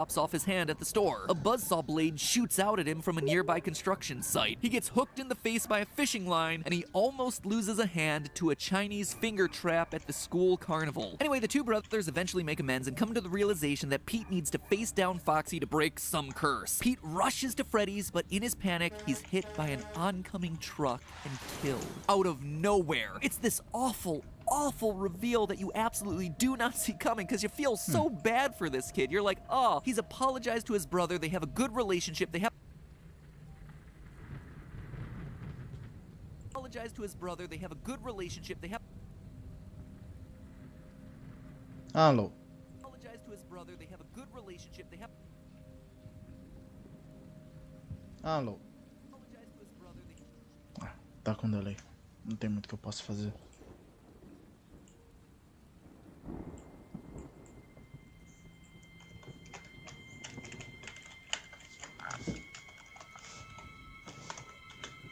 pops off his hand at the store. A buzzsaw blade shoots out at him from a nearby construction site. He gets hooked in the face by a fishing line, and he almost loses a hand to a Chinese finger trap at the school carnival. Anyway, the two brothers eventually make amends and come to the realization that Pete needs to face down Foxy to break some curse. Pete rushes to Freddy's, but in his panic, he's hit by an oncoming truck and killed. Out of nowhere. It's this awful reveal that you absolutely do not see coming because you feel so bad for this kid. You're like, oh, he's apologized to his brother. They have a good relationship. They have apologized to his brother. They have a good relationship. They have Alô. apologized to his brother. They have a good relationship. They have Alô. apologized to his brother. They... Tá com delay. Não tem muito que eu possa fazer.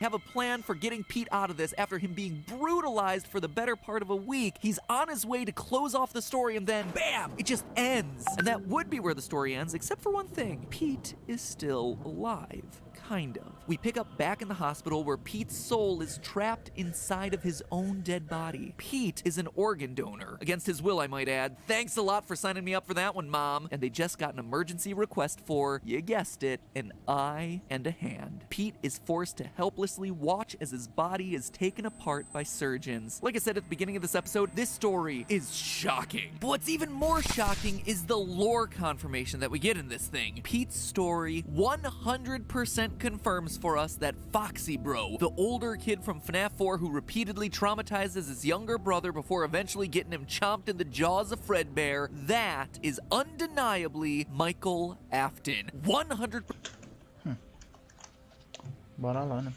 have a plan for getting Pete out of this after him being brutalized for the better part of a week. He's on his way to close off the story and then, bam, it just ends. And that would be where the story ends, except for one thing. Pete is still alive. Kind of. We pick up back in the hospital where Pete's soul is trapped inside of his own dead body. Pete is an organ donor. Against his will, I might add. Thanks a lot for signing me up for that one, Mom. And they just got an emergency request for, you guessed it, an eye and a hand. Pete is forced to helplessly watch as his body is taken apart by surgeons. Like I said at the beginning of this episode, this story is shocking. But what's even more shocking is the lore confirmation that we get in this thing. Pete's story 100% confirms for us that Foxy Bro, the older kid from FNAF 4 who repeatedly traumatizes his younger brother before eventually getting him chomped in the jaws of Fredbear, that is undeniably Michael Afton. 100%. Bora lá, né?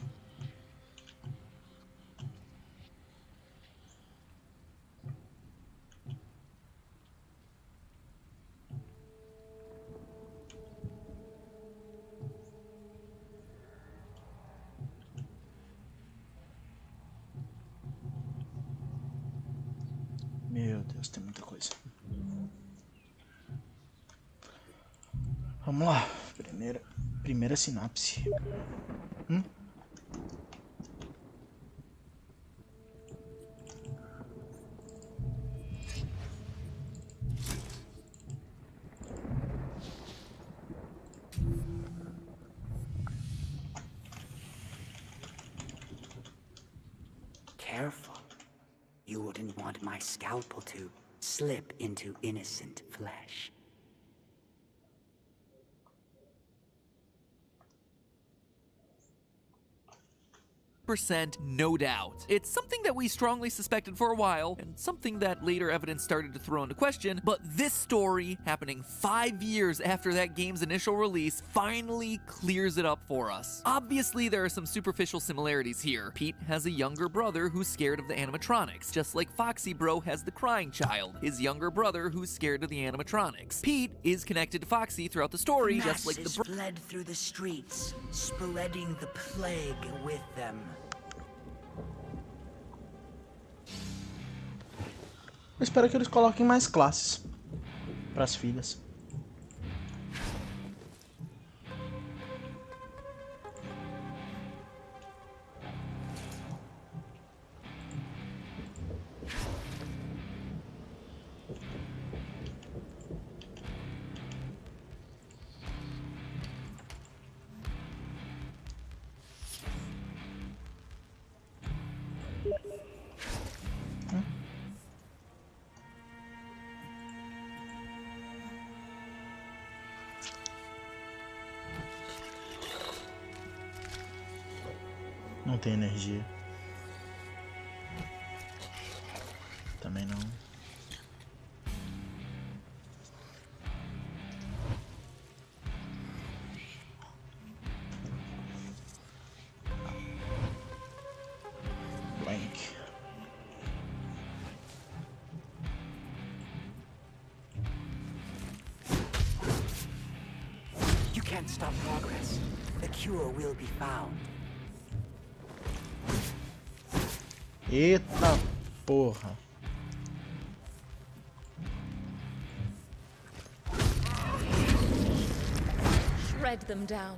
Meu Deus, tem muita coisa. Vamos lá. Primeira sinapse. Careful. You wouldn't want my scalpel to slip into innocent flesh. No doubt. It's something that we strongly suspected for a while, and something that later evidence started to throw into question, but this story, happening 5 years after that game's initial release, finally clears it up for us. Obviously, there are some superficial similarities here. Pete has a younger brother who's scared of the animatronics, just like Foxy Bro has the crying child, his younger brother who's scared of the animatronics. Pete is connected to Foxy throughout the story, just like the fled through the streets, spreading the plague with them. Eu espero que eles coloquem mais classes para as filhas. Não tem energia. Também não. Blank. You can't stop progress. The cure will be found. Eita porra. tread them down.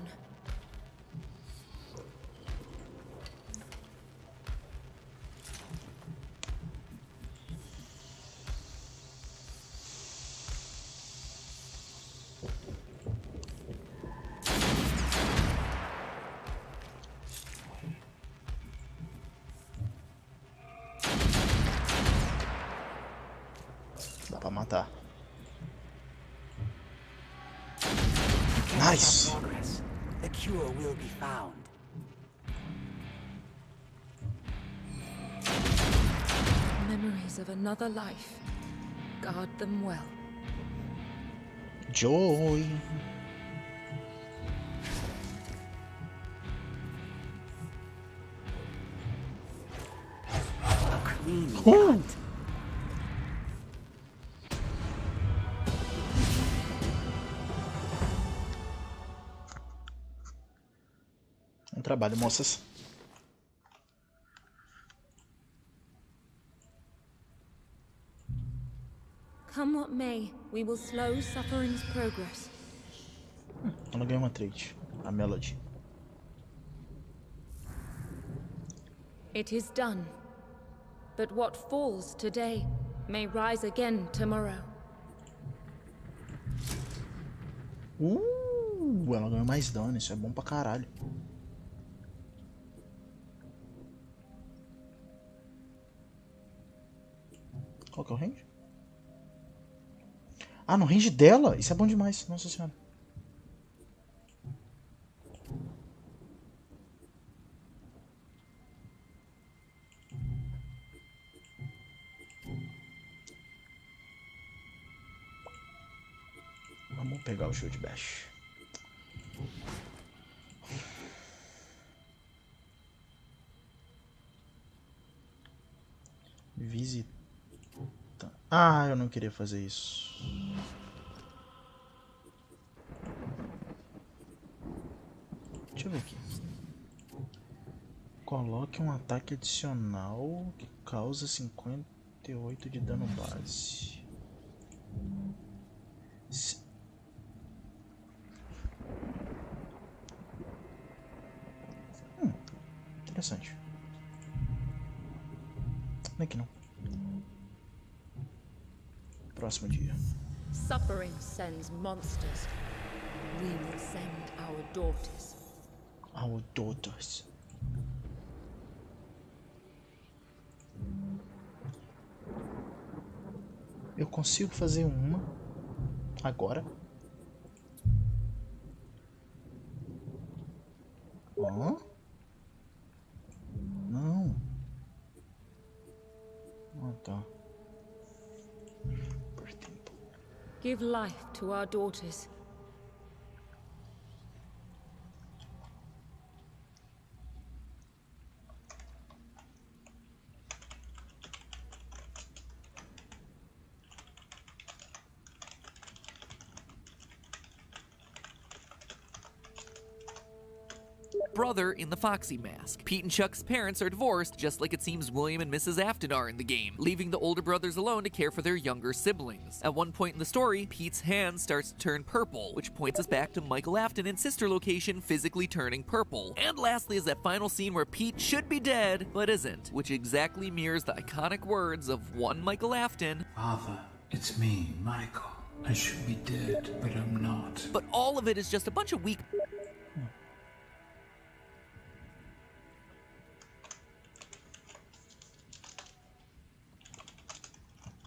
Dá pra matar. Nice! Progress. The cure will be found. Memories of another life. Guard them well. Joy! A clean cut. Um trabalho, moças. Come what may, we will slow suffering's progress. Ela ganhou uma trait. A Melody. It is done. But what falls today may rise again tomorrow. Ela ganhou mais dano. Isso é bom pra caralho. Qual que é o range? Ah, no range dela? Isso é bom demais. Nossa senhora. Vamos pegar o Shield Bash. Visita. Ah, eu não queria fazer isso. Deixa eu ver aqui. Coloque um ataque adicional que causa 58 de dano base. Interessante. Não é que não. Próximo dia. Suffering sends monsters. We will send our daughters. Our daughters. Eu consigo fazer uma agora. Hã? Não. Ah, tá. Por tempo. Give life to our daughters. Brother in the Foxy mask. Pete and Chuck's parents are divorced, just like it seems William and Mrs. Afton are in the game, leaving the older brothers alone to care for their younger siblings. At one point in the story, Pete's hand starts to turn purple, which points us back to Michael Afton and sister location physically turning purple. And lastly is that final scene where Pete should be dead, but isn't, which exactly mirrors the iconic words of one Michael Afton. Father, it's me, Michael. I should be dead, but I'm not. But all of it is just a bunch of weak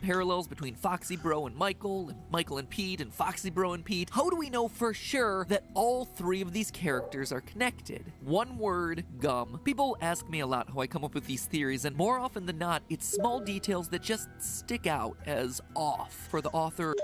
parallels between Foxy Bro and Michael and Pete, and Foxy Bro and Pete. How do we know for sure that all three of these characters are connected? One word, gum. People ask me a lot how I come up with these theories, and more often than not, it's small details that just stick out as off for the author.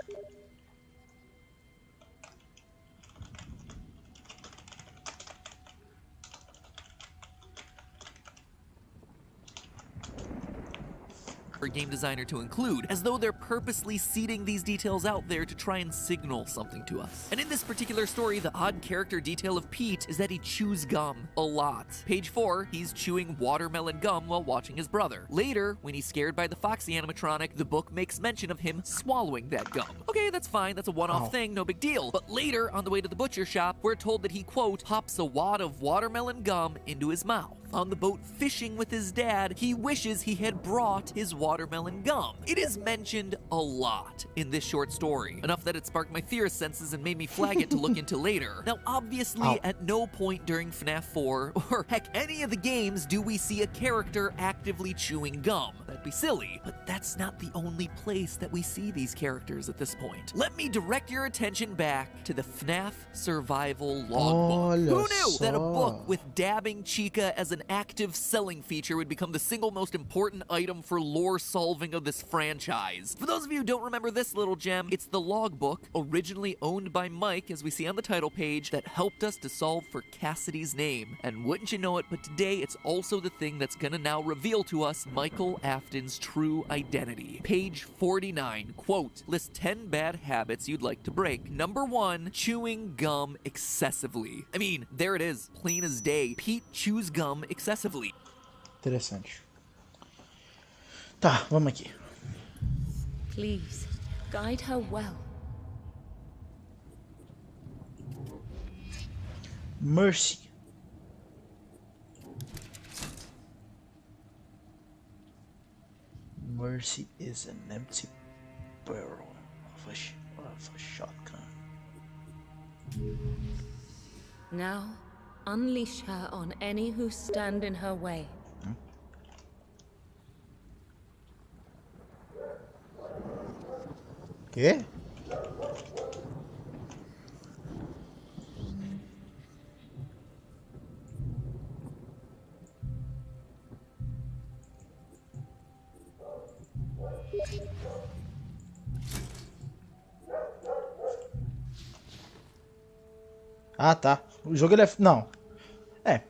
for a game designer to include, as though they're purposely seeding these details out there to try and signal something to us. And in this particular story, the odd character detail of Pete is that he chews gum a lot. Page 4, he's chewing watermelon gum while watching his brother. Later, when he's scared by the Foxy animatronic, the book makes mention of him swallowing that gum. Okay, that's fine, that's a one-off thing, no big deal. But later, on the way to the butcher shop, we're told that he, quote, pops a wad of watermelon gum into his mouth. On the boat fishing with his dad, he wishes he had brought his watermelon gum. It is mentioned a lot in this short story, enough that it sparked my theorist senses and made me flag it to look into later. Now, obviously, at no point during FNAF 4, or heck, any of the games, do we see a character actively chewing gum. That'd be silly, but that's not the only place that we see these characters at this point. Let me direct your attention back to the FNAF Survival Logbook. Who knew that a book with dabbing Chica as an active selling feature would become the single most important item for lore solving of this franchise? For those of you who don't remember this little gem, it's the logbook, originally owned by Mike, as we see on the title page, that helped us to solve for Cassidy's name. And wouldn't you know it, but today it's also the thing that's gonna now reveal to us Michael Afton's true identity. Page 49, quote, list 10 bad habits you'd like to break. Number 1, chewing gum excessively. I mean, there it is, plain as day. Pete chews gum excessively. Interessante. Tá, vamos aqui. Please, guide her well. Mercy. Mercy is an empty barrel of a shotgun. Now, unleash her on any who stand in her way. Quê? Ah, tá. O jogo ele é... Não. É.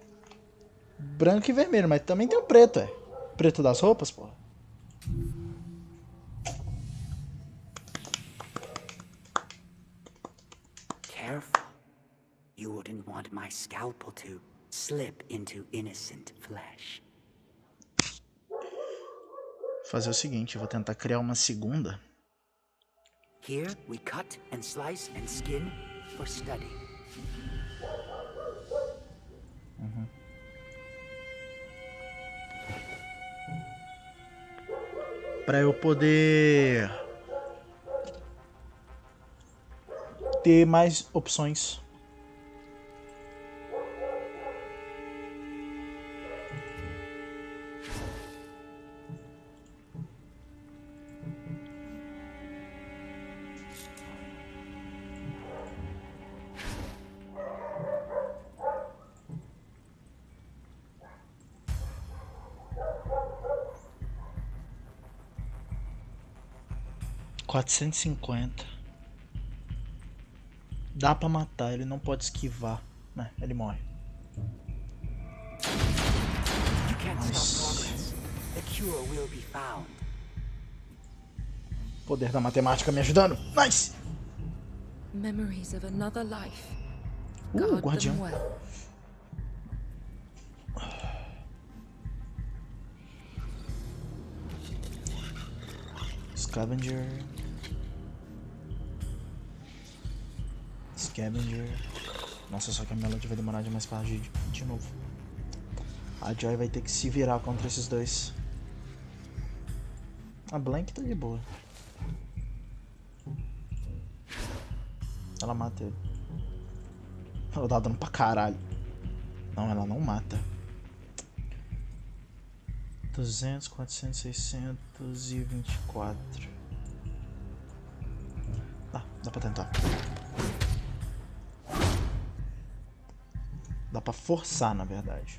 Branco e vermelho, mas também tem o preto, é. Preto das roupas, pô. Careful. You wouldn't want my scalpel to slip into innocent flesh. Fazer o seguinte, eu vou tentar criar uma segunda. Here we cut and slice and skin for study. Pra eu poder ter mais opções. $450. Dá pra matar, ele não pode esquivar. Né, ele morre. You can't stop progress. The cure will be found. Poder da matemática me ajudando. Nice! Memories of another life. Guard guardião. them well. Scavenger. Scavenger. Nossa, só que a Melody vai demorar demais pra agir de novo. A Joy vai ter que se virar contra esses dois. A Blank tá de boa. Ela mata ele. Ela tá dando pra caralho. Não, ela não mata. 200, 400, 624. Dá pra tentar. Dá pra forçar, na verdade.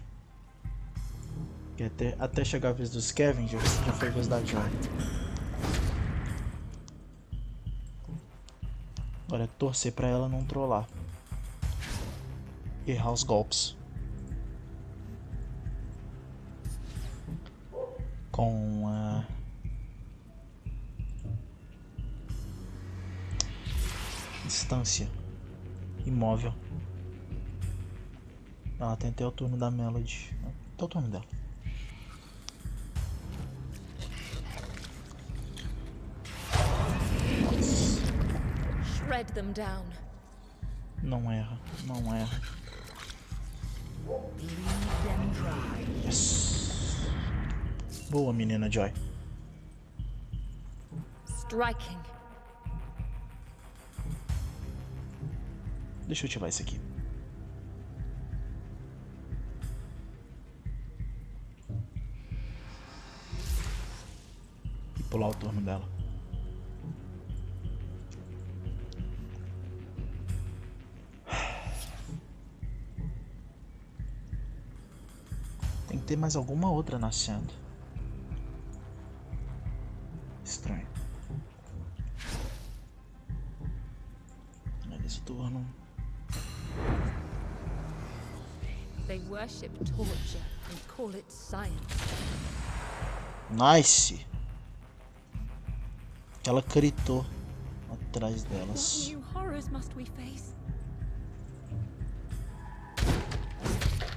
Porque até chegar a vez dos Scavengers, já foi a vez da Joy. Agora é torcer pra ela não trollar. Errar os golpes. Com a Instância. Imóvel. Ela tem até o turno da Melody. Até o turno dela. Shred them down. Não erra, não erra. Yes. Boa, menina Joy. Striking. Deixa eu ativar isso aqui. E pular o turno dela. Tem que ter mais alguma outra nascendo. Estranho. Esse turno. They worship torture and call it science. Nice! Ela gritou atrás What delas. new horrors must we face?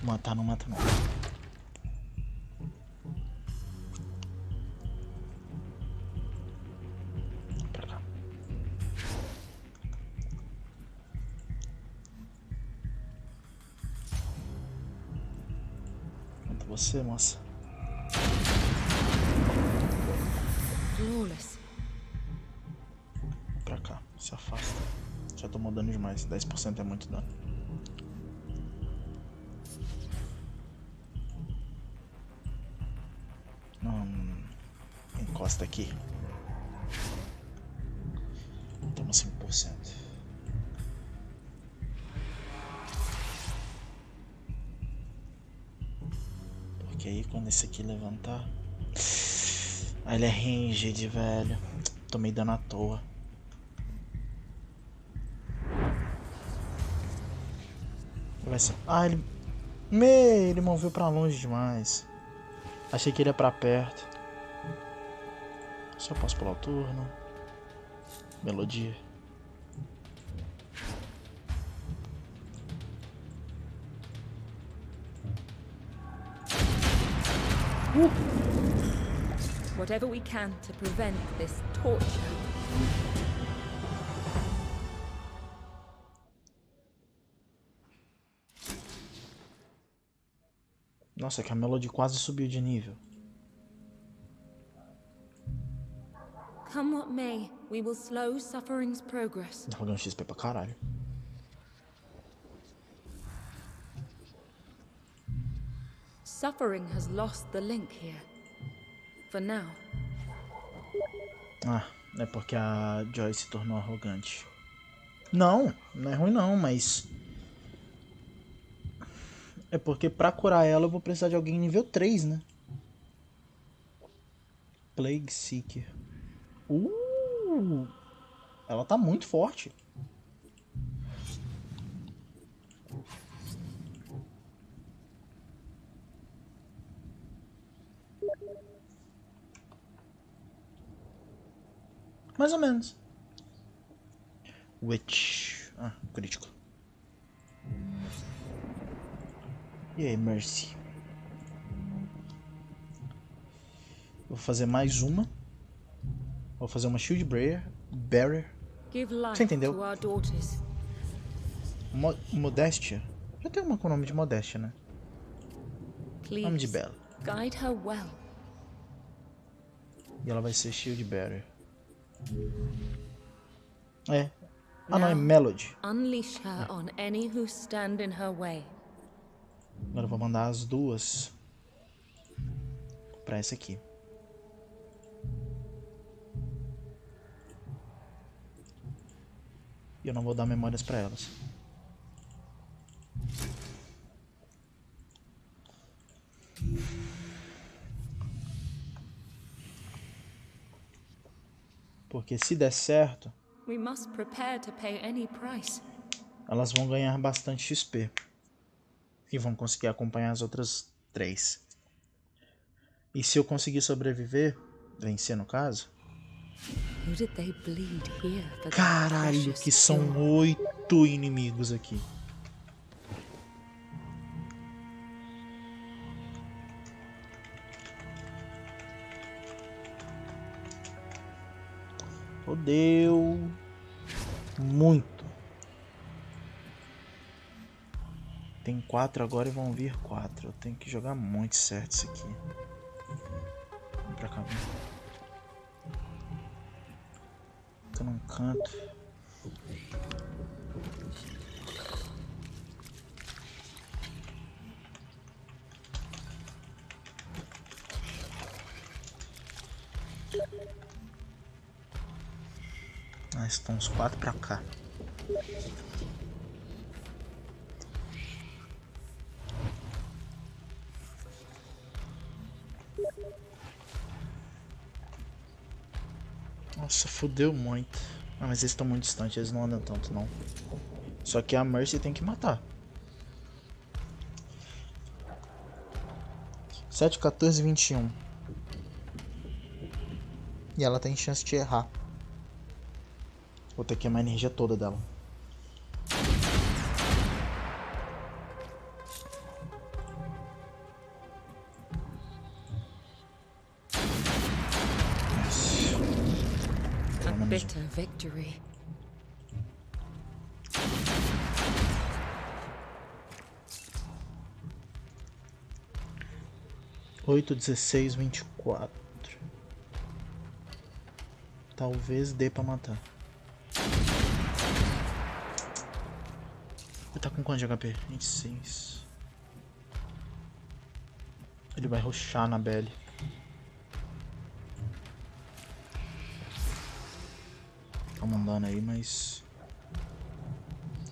Matar não mata não. Pra cá. Conta você, moça. Flawless. Pra cá, se afasta. Já tomou dano demais, 10% é muito dano. Encosta aqui. Toma 5%. Porque aí quando esse aqui levantar. Ah, ele é ranged, velho. Tomei dano à toa. Vai ser. Ah, ele. Ele moveu pra longe demais. Achei que ele ia pra perto. Só posso pular o turno. Melodia. Whatever we can to prevent this torture. Nossa, que a Melody quase subiu de nível. Come what may, we will slow suffering's progress. Ela ganhou XP pra caralho. Suffering has lost the link here. For now. Ah, é porque a Joy se tornou arrogante. Não, não é ruim não, mas... É porque pra curar ela eu vou precisar de alguém nível 3, né? Plague Seeker. Ela tá muito forte. Mais ou menos. Witch. Ah, crítico. E aí, Mercy? Vou fazer mais uma. Vou fazer uma Shield Barrier. Give life Você entendeu? to our daughters. Modéstia. Já tem uma com o nome de Modéstia, né? Nome de Please, Bela. guide her well. E ela vai ser Shield Barrier. É. Ah, não, é Now, Melody. Unleash her on any who stand in her way. Agora eu vou mandar as duas pra essa aqui. E eu não vou dar memórias pra elas. Porque se der certo, We must prepare to pay any price. elas vão ganhar bastante XP. E vão conseguir acompanhar as outras 3. E se eu conseguir sobreviver, vencer no caso, Who did they bleed here for their Caralho, precious que são cure? 8 inimigos aqui. Fodeu. Muito. Tem 4 agora e vão vir 4. Eu tenho que jogar muito certo isso aqui. Vem pra cá. Tô num canto. Ah, estão uns 4 pra cá. Nossa, fodeu muito. Ah, mas eles estão muito distantes, eles não andam tanto não. Só que a Mercy tem que matar. 7, 14, 21. E ela tem chance de errar. Vou ter que queimar a energia toda dela. A bitter victory. Oito, 16, 24. Talvez dê pra matar. Ele tá com quanto de HP? 26. Ele vai rushar na Belly. Tá mandando aí, mas...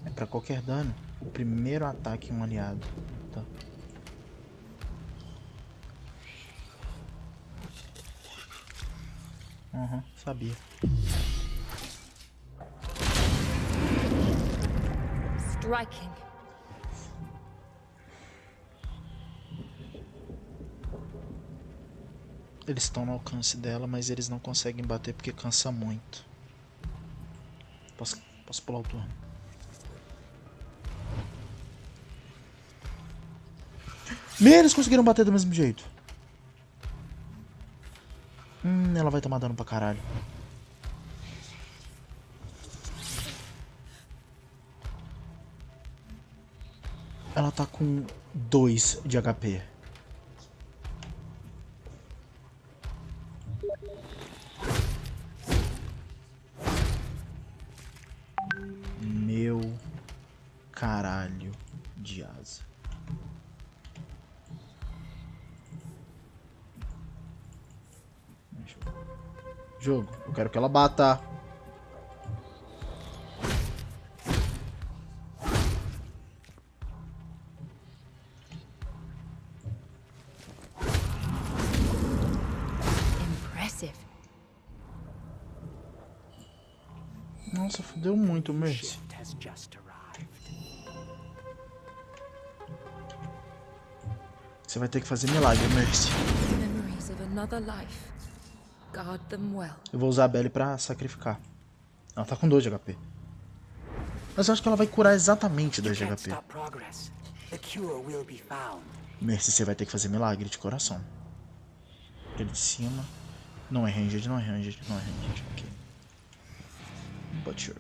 é pra qualquer dano. O primeiro ataque em um aliado. Tá. Sabia. Striking. Eles estão no alcance dela, mas eles não conseguem bater porque cansa muito. Posso pular o turno. Eles conseguiram bater do mesmo jeito. Ela vai tomar dano pra caralho. Ela tá com 2 de HP. Meu caralho de asa. Jogo, eu quero que ela bata. Impressive. Nossa, fodeu muito, Mercy. Shift has just arrived. Você vai ter que fazer milagre, Mercy. Memories of another life. Guard them well. Eu vou usar a Belly pra sacrificar. Ela tá com 2 de HP. Mas eu acho que ela vai curar exatamente 2 de Can't HP. stop progress. The cure will be found. Mercy, você vai ter que fazer milagre de coração. Aquele de cima. Não é ranged, não é ranged, não é ranged. Ok. Butcher.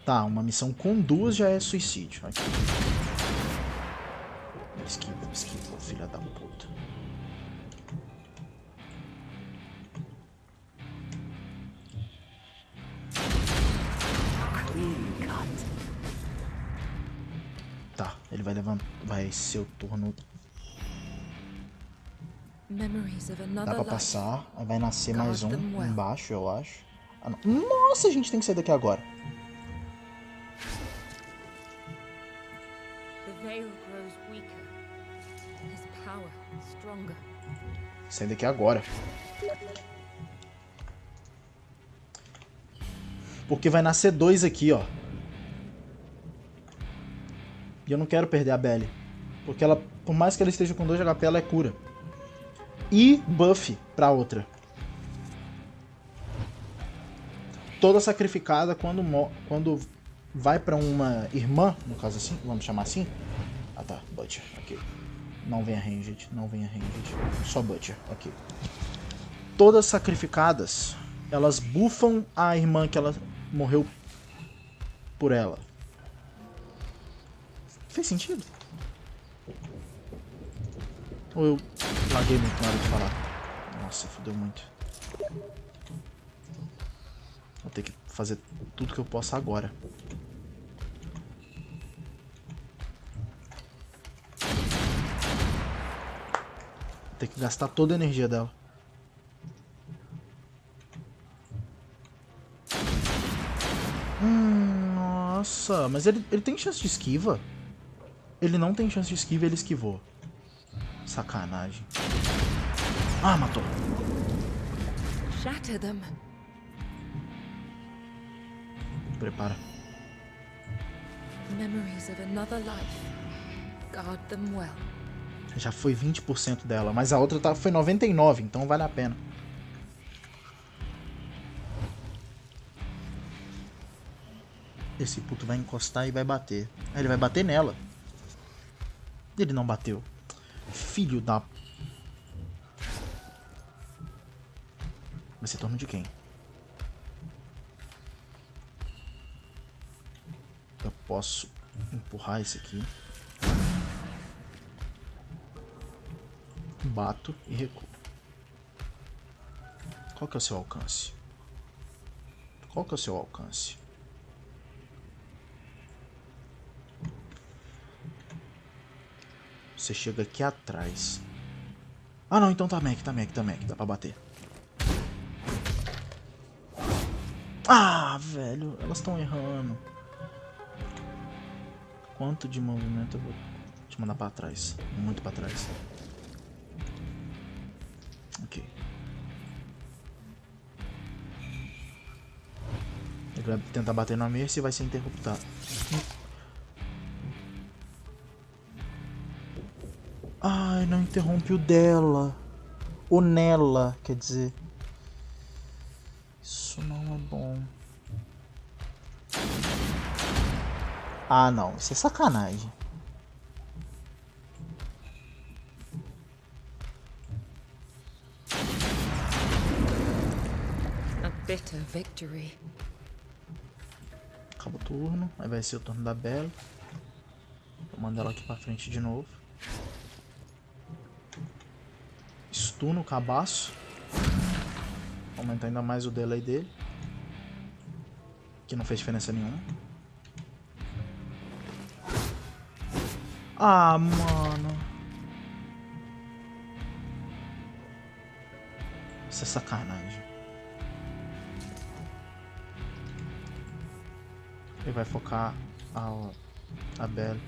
Tá, uma missão com 2 já é suicídio. Aqui. Esquiva, filha da puta. Tá, ele vai levantar. Vai ser o turno. Memories of Dá another pra life. passar. Aí vai nascer mais um Guard them well. embaixo, eu acho. Ah, não. Nossa, a gente tem que sair daqui agora. The veil grows weaker. His power stronger. Sair daqui agora. Porque vai nascer 2 aqui, ó. E eu não quero perder a Belly. Porque ela, por mais que ela esteja com 2 de HP, ela é cura. E buff pra outra. toda sacrificada quando vai pra uma irmã, no caso assim, vamos chamar assim. Ah tá, Butcher, ok. Não venha ranged, não venha ranged. Só Butcher, ok. Todas sacrificadas, elas buffam a irmã que ela morreu por ela. Fez sentido? Ou eu laguei muito na hora de falar? Nossa, fodeu muito. Vou ter que fazer tudo que eu posso agora. Vou ter que gastar toda a energia dela. Nossa, mas ele tem chance de esquiva? Ele não tem chance de esquiva, ele esquivou. Sacanagem. Ah, matou. Shatter them. Prepara. Memories of another life. Guard them well. Já foi 20% dela, mas a outra foi 99%, então vale a pena. Esse puto vai encostar e vai bater. Aí ele vai bater nela. Ele não bateu. Filho da... Vai ser turno de quem? Eu posso empurrar esse aqui. Bato e recuo. Qual que é o seu alcance? Qual que é o seu alcance? Você chega aqui atrás. Ah não, então tá mec, dá pra bater. Ah, velho, elas estão errando. Quanto de movimento eu vou te mandar pra trás? Muito pra trás. Ok. Ele vai tentar bater na Mercy e vai ser interruptado. Ai, não interrompe o dela. O nela, quer dizer. Isso não é bom. Ah, não. Isso é sacanagem. A bitter victory. Acaba o turno. Aí vai ser o turno da Bella. Vou mandar ela aqui pra frente de novo. Stun o cabaço. Aumentar ainda mais o delay dele. Que não fez diferença nenhuma. Ah, mano. Isso é sacanagem. Ele vai focar a Bella.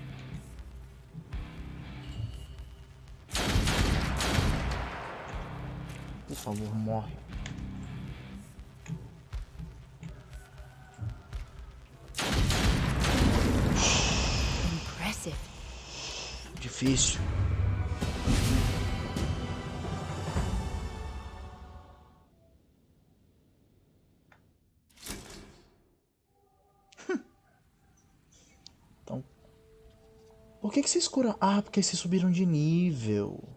Por favor, morre. Impressive. Difícil. Então, por que vocês curam? Ah, porque vocês subiram de nível.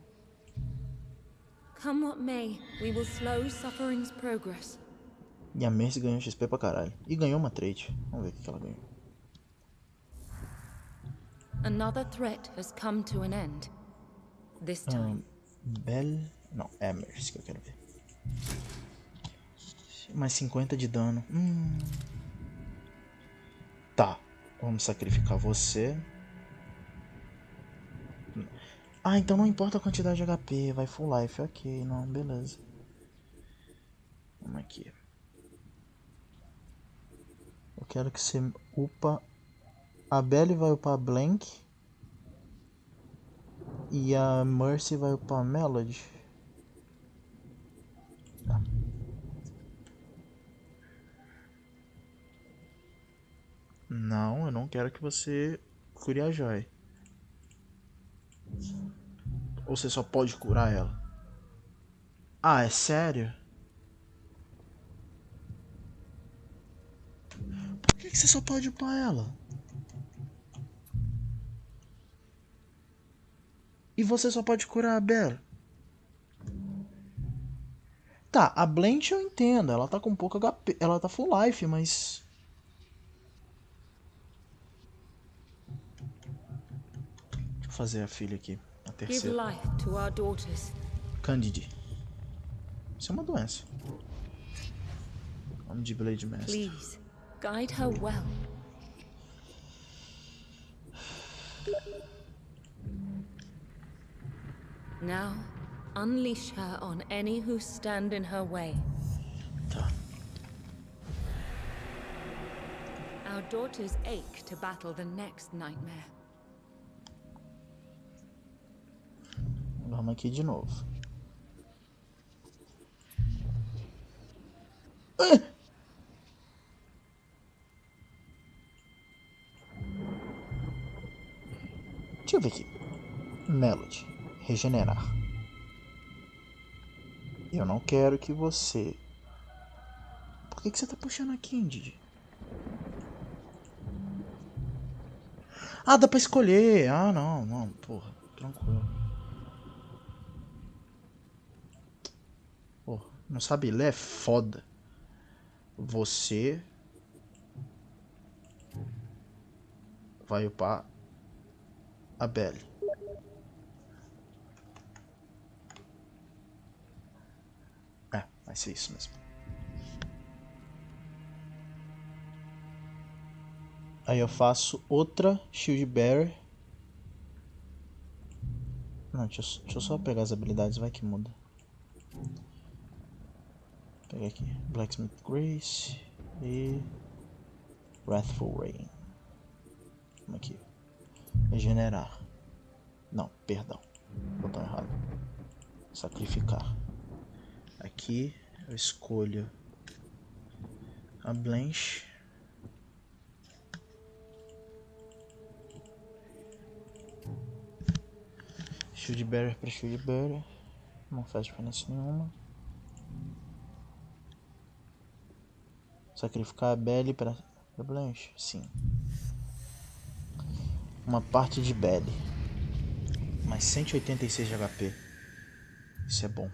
Come what may, we will slow suffering's progress. E a Mercy ganhou XP pra caralho. E ganhou uma trade. Vamos ver o que ela ganhou. Another threat has come to an end. This time. Bell... Não, é a Mercy que eu quero ver. Mais 50 de dano. Tá. Vamos sacrificar você. Ah, então não importa a quantidade de HP. Vai full life. Ok, não, beleza. Vamos aqui. Eu quero que você upa... A Belly vai upar a Blank. E a Mercy vai upar a Melody. Tá. Não, eu não quero que você cure a Joy. Ou você só pode curar ela? Ah, é sério? que você só pode upar ela? E você só pode curar a Bella? Tá, a Blanche eu entendo, ela tá com pouco HP, ela tá full life, mas... Deixa eu fazer a filha aqui, a Give terceira. life to our daughters. Candide. Isso é uma doença. Nome de Blade Master. Please, guide her well. Now, unleash her on any who stand in her way. Tá. Our daughters ache to battle the next nightmare. Vamos aqui de novo. Ah! Deixa eu ver aqui. Melody. Regenerar. Eu não quero que você... Por que você tá puxando a Candy? Ah, dá pra escolher. Ah, não, não. Porra, tranquilo. Porra, não sabe ler? É foda. Você... vai upar a Belly. É, vai ser isso mesmo. Aí eu faço outra Shield Bearer. Não, deixa eu só pegar as habilidades, vai que muda. Peguei aqui. Blacksmith Grace e Wrathful Rain. Vamos aqui. Regenerar. Não, perdão. Botão errado. Sacrificar. Aqui eu escolho a Blanche. Shield Bearer para Shield Bearer. Não faz diferença nenhuma. Sacrificar a Belly para Blanche? Sim. Uma parte de Belly. Mais 186 de HP. Isso é bom.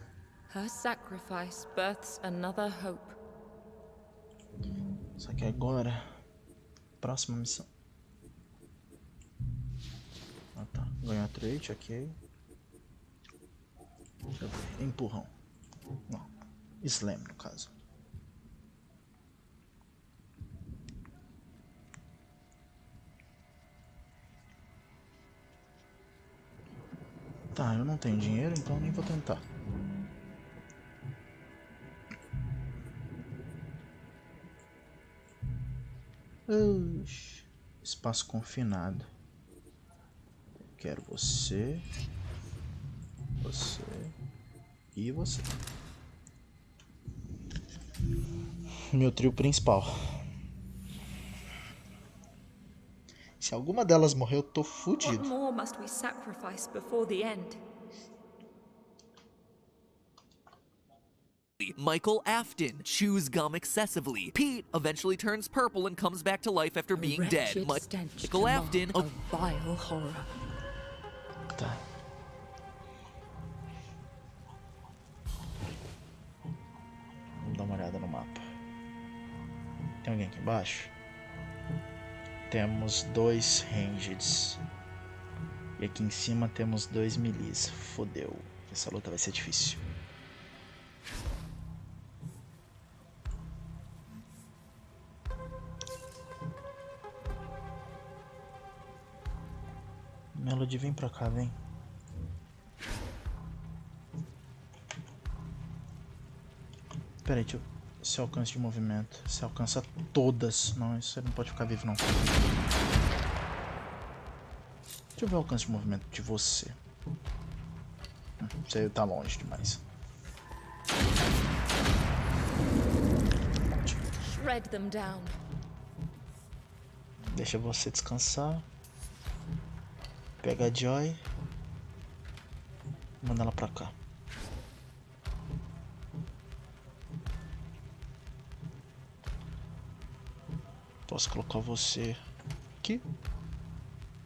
Her sacrifice births another hope. Só que agora... Próxima missão. Ah tá. Ganhou trait, ok. Deixa eu ver. Empurrão. Não. Slam no caso. Tá, eu não tenho dinheiro, então nem vou tentar. Oxi. Espaço confinado. Quero você. Você. E você. Meu trio principal. Se alguma delas morrer, eu tô What fudido. more must we sacrifice before the end? Michael Afton chews gum excessively. Pete eventually turns purple and comes back to life after being dead. Wretched stench Michael to mar Afton... a vile horror. Tá. Vamos dar uma olhada no mapa. Tem alguém aqui embaixo? Temos 2 rangeds. E aqui em cima temos 2 melis. Fodeu. Essa luta vai ser difícil. Melody, vem pra cá, vem. Pera aí, deixa eu... Esse alcance de movimento. Você alcança todas. Não, isso não pode ficar vivo, não. Deixa eu ver o alcance de movimento de você. Você tá longe demais. Shred them down. Deixa você descansar. Pega a Joy. Manda ela pra cá. Posso colocar você aqui?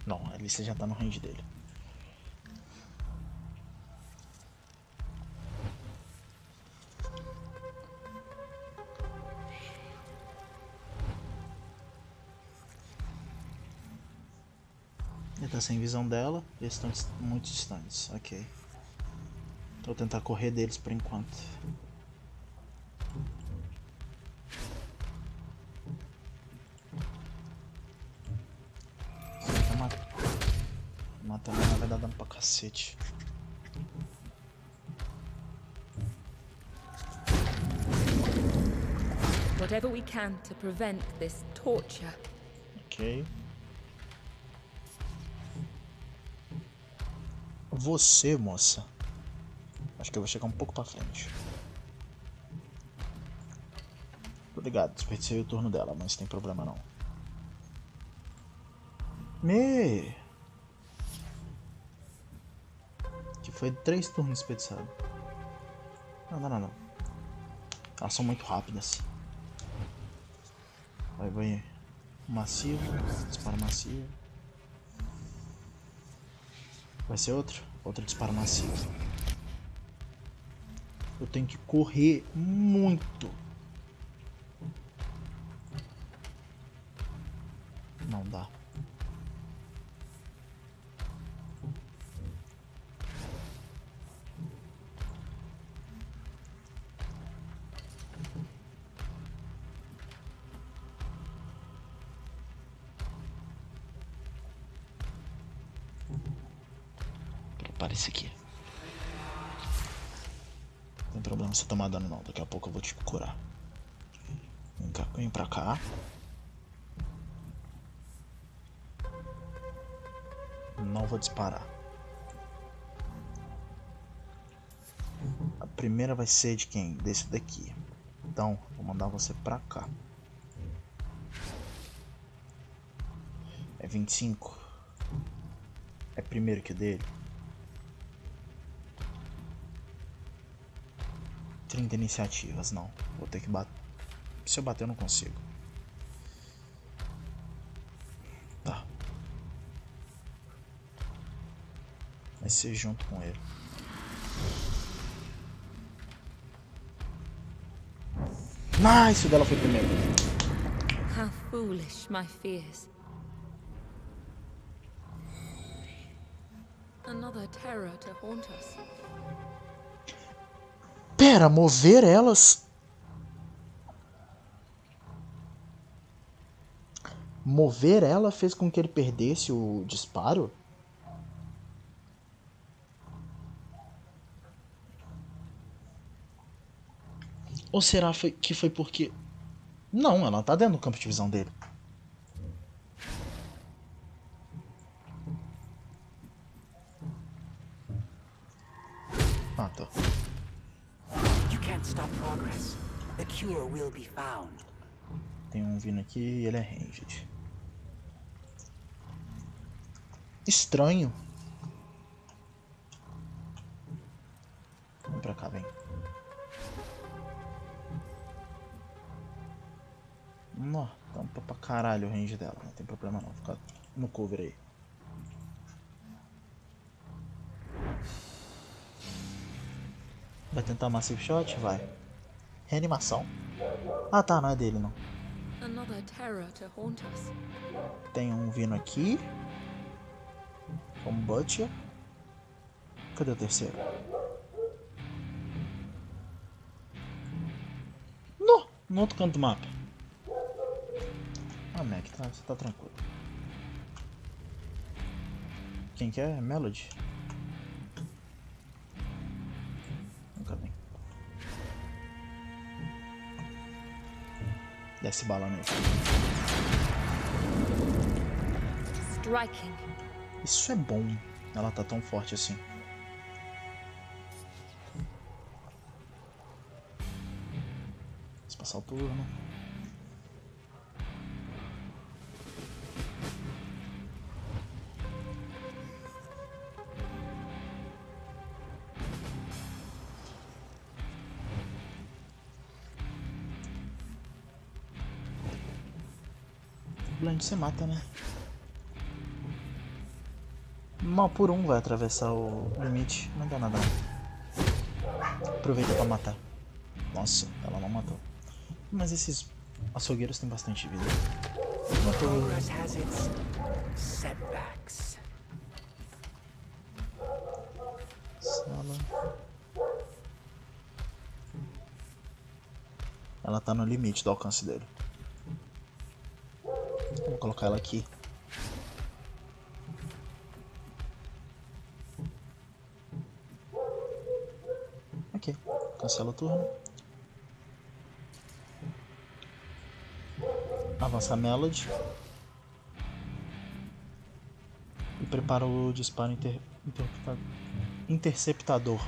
Não, ali você já tá no range dele. Ele tá sem visão dela, eles estão muito distantes, ok. Vou tentar correr deles por enquanto. Matando ela vai dar dano pra cacete. Whatever we can to prevent this torture. Ok. Você, moça. Acho que eu vou chegar um pouco pra frente. Tô ligado, desperdicei o turno dela, mas tem problema não. Que foi 3 turnos desperdiçados. Não. Elas são muito rápidas. Vai. Massivo. Disparo massivo. Vai ser outro? Outro disparo massivo. Eu tenho que correr muito. Não dá. Prepara esse aqui. Não tem problema você tomar dano não. Daqui a pouco eu vou te curar. Vem pra cá. Não vou disparar. A primeira vai ser de quem? Desse daqui. Então, vou mandar você pra cá. É 25. É primeiro que o dele. 30 iniciativas, não. Vou ter que bater. Se eu bater eu não consigo. Tá. Vai ser junto com ele. Nice! O dela foi primeiro. How foolish my fears. Another terror to haunt us. Pera, mover elas? Mover ela fez com que ele perdesse o disparo? Ou será que foi porque... Não, ela tá dentro do campo de visão dele. Ah, tá. You can't stop progress. The cure will be found. Tem um vindo aqui e ele é ranged. Estranho. Vem pra cá, vem. Nó, tampa pra caralho o range dela. Não tem problema não. Fica no cover aí. Vai tentar Massive Shot? Vai. Reanimação. Ah tá, não é dele não. Another terror to haunt us. Tem um vindo aqui. Um Butcher. Cadê o terceiro? No outro canto do mapa. Ah, Mac, você tá tranquilo. Quem que é? Melody? Nunca vem. Desce bala nele. Striking. Isso é bom. Ela tá tão forte assim. Vamos passar o turno. Blend você mata, né? Mal por um vai atravessar o limite. Não dá nada. Aproveita pra matar. Nossa, ela não matou. Mas esses açougueiros têm bastante vida. Matou. Progress has its setbacks. Sala. Ela tá no limite do alcance dele. Vou colocar ela aqui. Ok, cancela o turno. Avança a Melody. E prepara o disparo interceptador.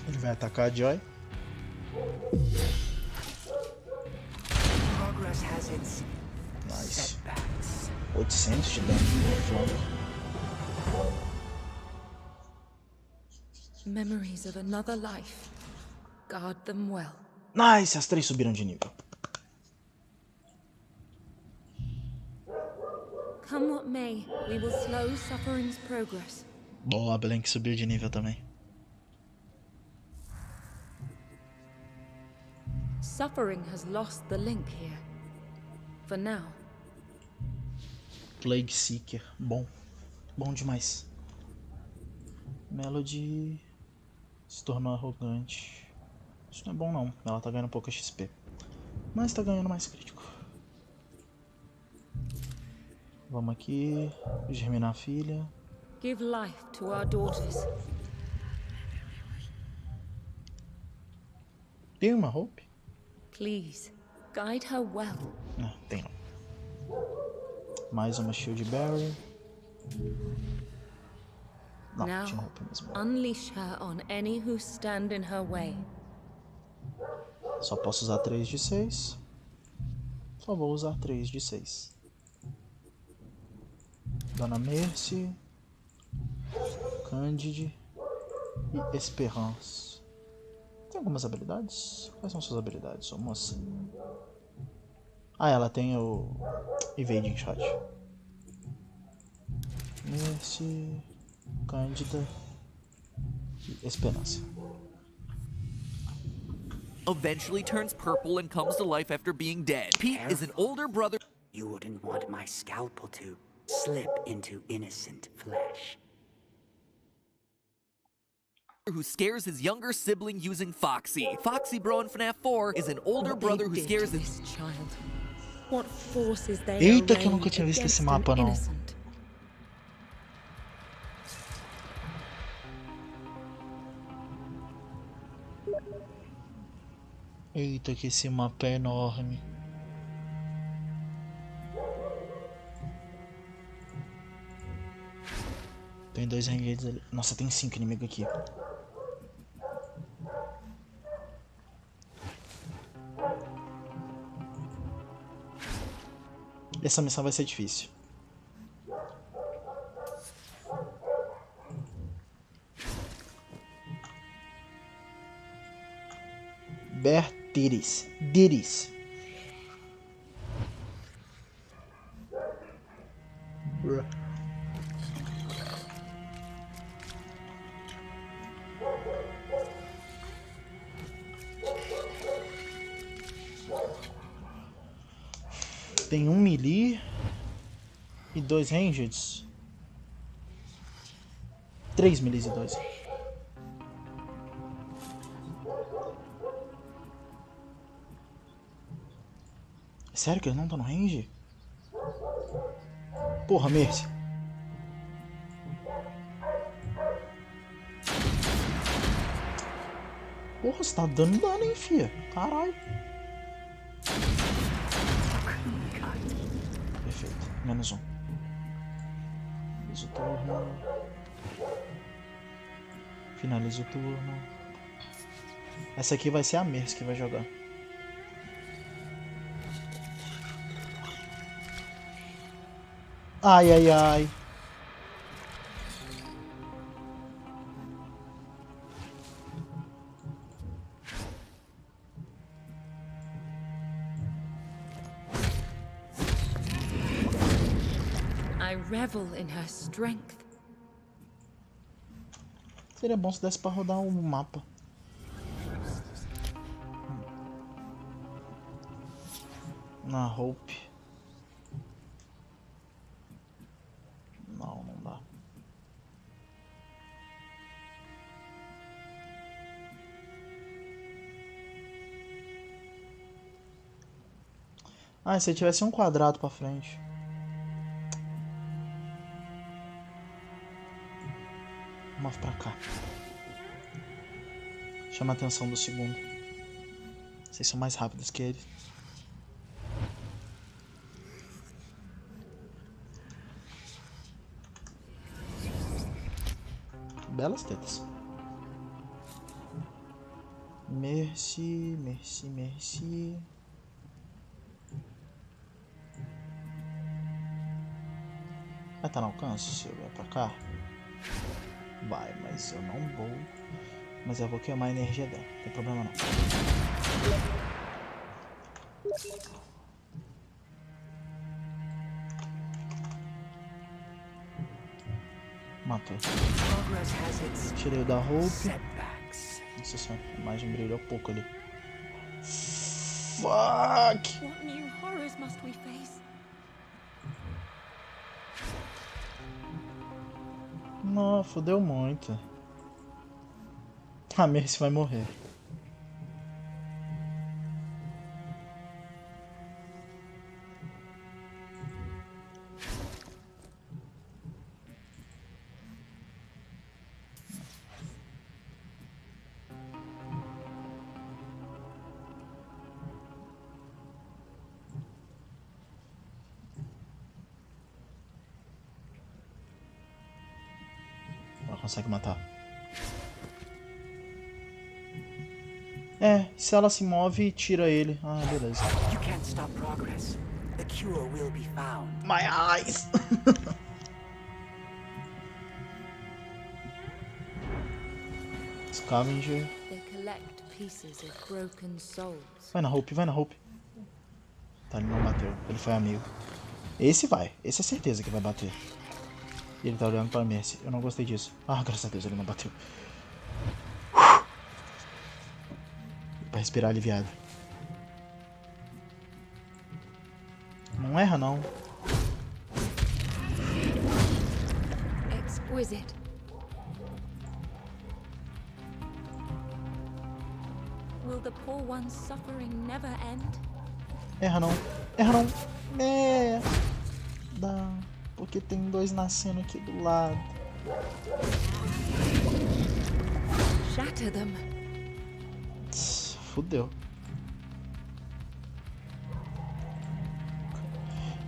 Ele vai atacar a Joy. Progress has its Nice. setbacks. 800 de dano no flanco. Memories of another life. Guard them well. Nice, as três subiram de nível. Come what may, we will slow suffering's progress. Boa, a Blank subiu de nível também. Suffering has lost the link here. For now. Plague Seeker, bom. Bom demais. Melody se tornou arrogante. Isso não é bom não, ela tá ganhando pouca XP. Mas tá ganhando mais crítico. Vamos aqui, germinar a filha. Give life to our daughters. Tem uma Hope? Please, guide her well. Não, tem não. Mais uma Shield Barrier. Não, Now, tinha Hope mesmo. unleash her on any who stand in her way. Só posso usar 3 de 6. Só vou usar 3 de 6. Dona Mercy, Candide e Esperance. Tem algumas habilidades? Quais são suas habilidades, sua moça? Ah, ela tem o Evading Shot. Mercy, Cândida e Esperança. Eventually turns purple and comes to life after being dead. Pete is an older brother You wouldn't want my scalpel to slip into innocent flesh. who scares his younger sibling using Foxy. Foxy Bro in FNAF 4 is an older brother who scares his... this child. What forces they Eita, que eu array nunca tinha visto esse against mapa, an não. innocent? Eita, que esse mapa é enorme. Tem 2 rangers ali. Nossa, tem 5 inimigos aqui. Essa missão vai ser difícil. Bertiris. Diris. Tem 1 melee e 2 ranged. 3 melees e 2. Sério que eles não estão no range? Porra, Mercy. Porra, você tá dando dano, hein, fia? Caralho. Perfeito. Menos 1. Fiz o turno. Finaliza o turno. Essa aqui vai ser a Mercy que vai jogar. Ai, ai, ai. revel in her strength. Seria bom se desse pra rodar o mapa. Na Hope. Não, não dá. Ah, se tivesse um quadrado pra frente. Move pra cá. Chama a atenção do segundo. Vocês são mais rápidos que ele. Belas tetas. Merci, merci, merci. Vai estar no alcance se eu vier pra cá? Vai, mas eu não vou. Mas eu vou queimar a energia dela. Não tem problema não. Matou. Tirei o da Hope. Nossa senhora, a imagem brilhou pouco ali. Fuck! What new horrors must we face? Não, fodeu muito. A Mercy vai morrer. Ela consegue matar. É, se ela se move, tira ele. Ah, beleza. You can't stop progress. The cure will be found. My eyes! Scavenger. They collect pieces of broken souls. Vai na Hope, vai na Hope. Tá, ele não bateu. Ele foi amigo. Esse vai. Esse é certeza que vai bater. E ele tá olhando pra Mercy. Eu não gostei disso. Ah, graças a Deus ele não bateu. Pra respirar aliviado. Não erra, não. Exquisite. Will the poor one's suffering never end? Erra, não. Erra, não. Merda. Porque tem dois nascendo aqui do lado. Shatter them. Fudeu.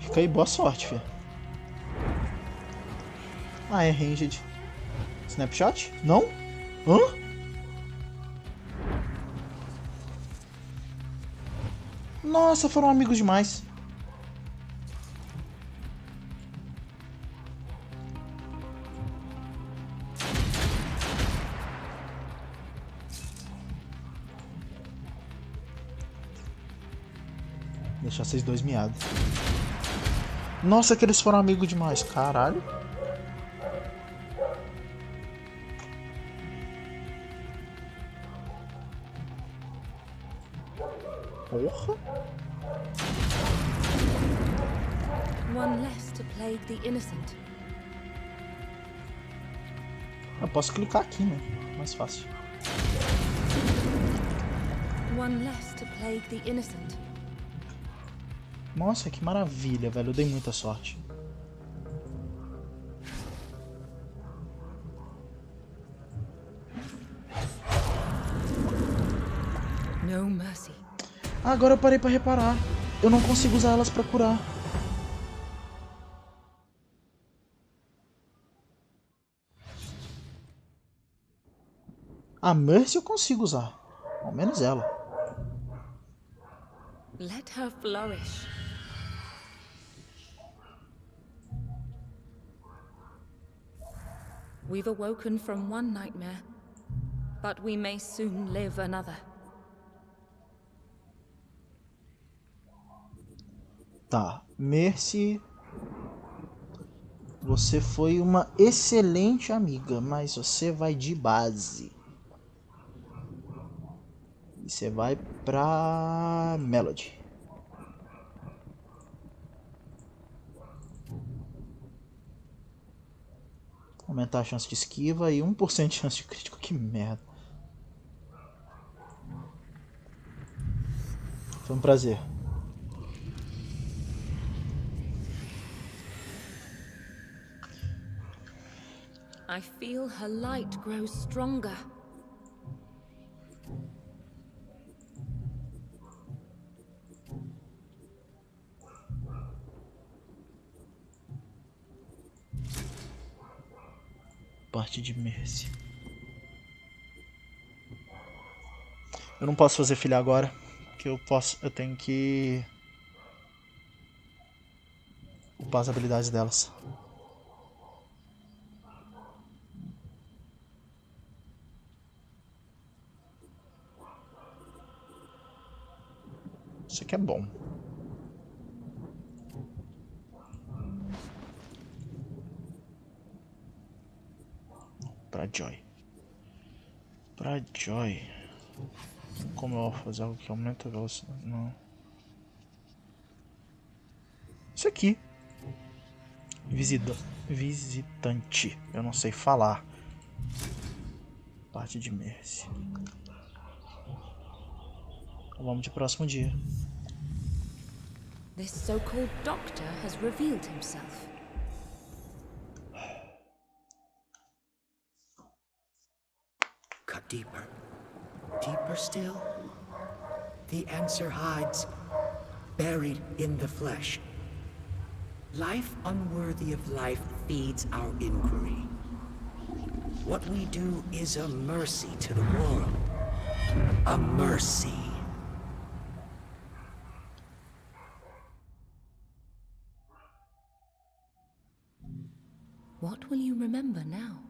Fica aí, boa sorte, filha. Ah, é ranged. Snapshot? Não? Hã? Nossa, foram amigos demais. Deixar vocês dois miados. Nossa, que eles foram amigos demais. Caralho. Porra. One less to plague the innocent. Eu posso clicar aqui, né? Mais fácil. One less to plague the innocent. Nossa, que maravilha, velho. Eu dei muita sorte. No mercy. Agora eu parei pra reparar. Eu não consigo usar elas pra curar. A Mercy eu consigo usar. Ao menos ela. Let her flourish. We've awoken from one nightmare, but we may soon live another. Tá. Mercy. Você foi uma excelente amiga, mas você vai de base. E você vai pra Melody. Aumentar a chance de esquiva e 1% de chance de crítico. Que merda. Foi um prazer. I feel her light grows stronger. Parte de Mercy. Eu não posso fazer filha agora, porque eu tenho que upar as habilidades delas. Isso aqui é bom. Pra Joy. Pra Joy. Como eu vou fazer algo que aumenta a velocidade? Não. Isso aqui. Visitante. Eu não sei falar. Parte de Mercy. Vamos de próximo dia. This so-called doctor has revealed himself. Cut deeper. Deeper still. The answer hides, buried in the flesh. Life unworthy of life feeds our inquiry. What we do is a mercy to the world. A mercy. What will you remember now?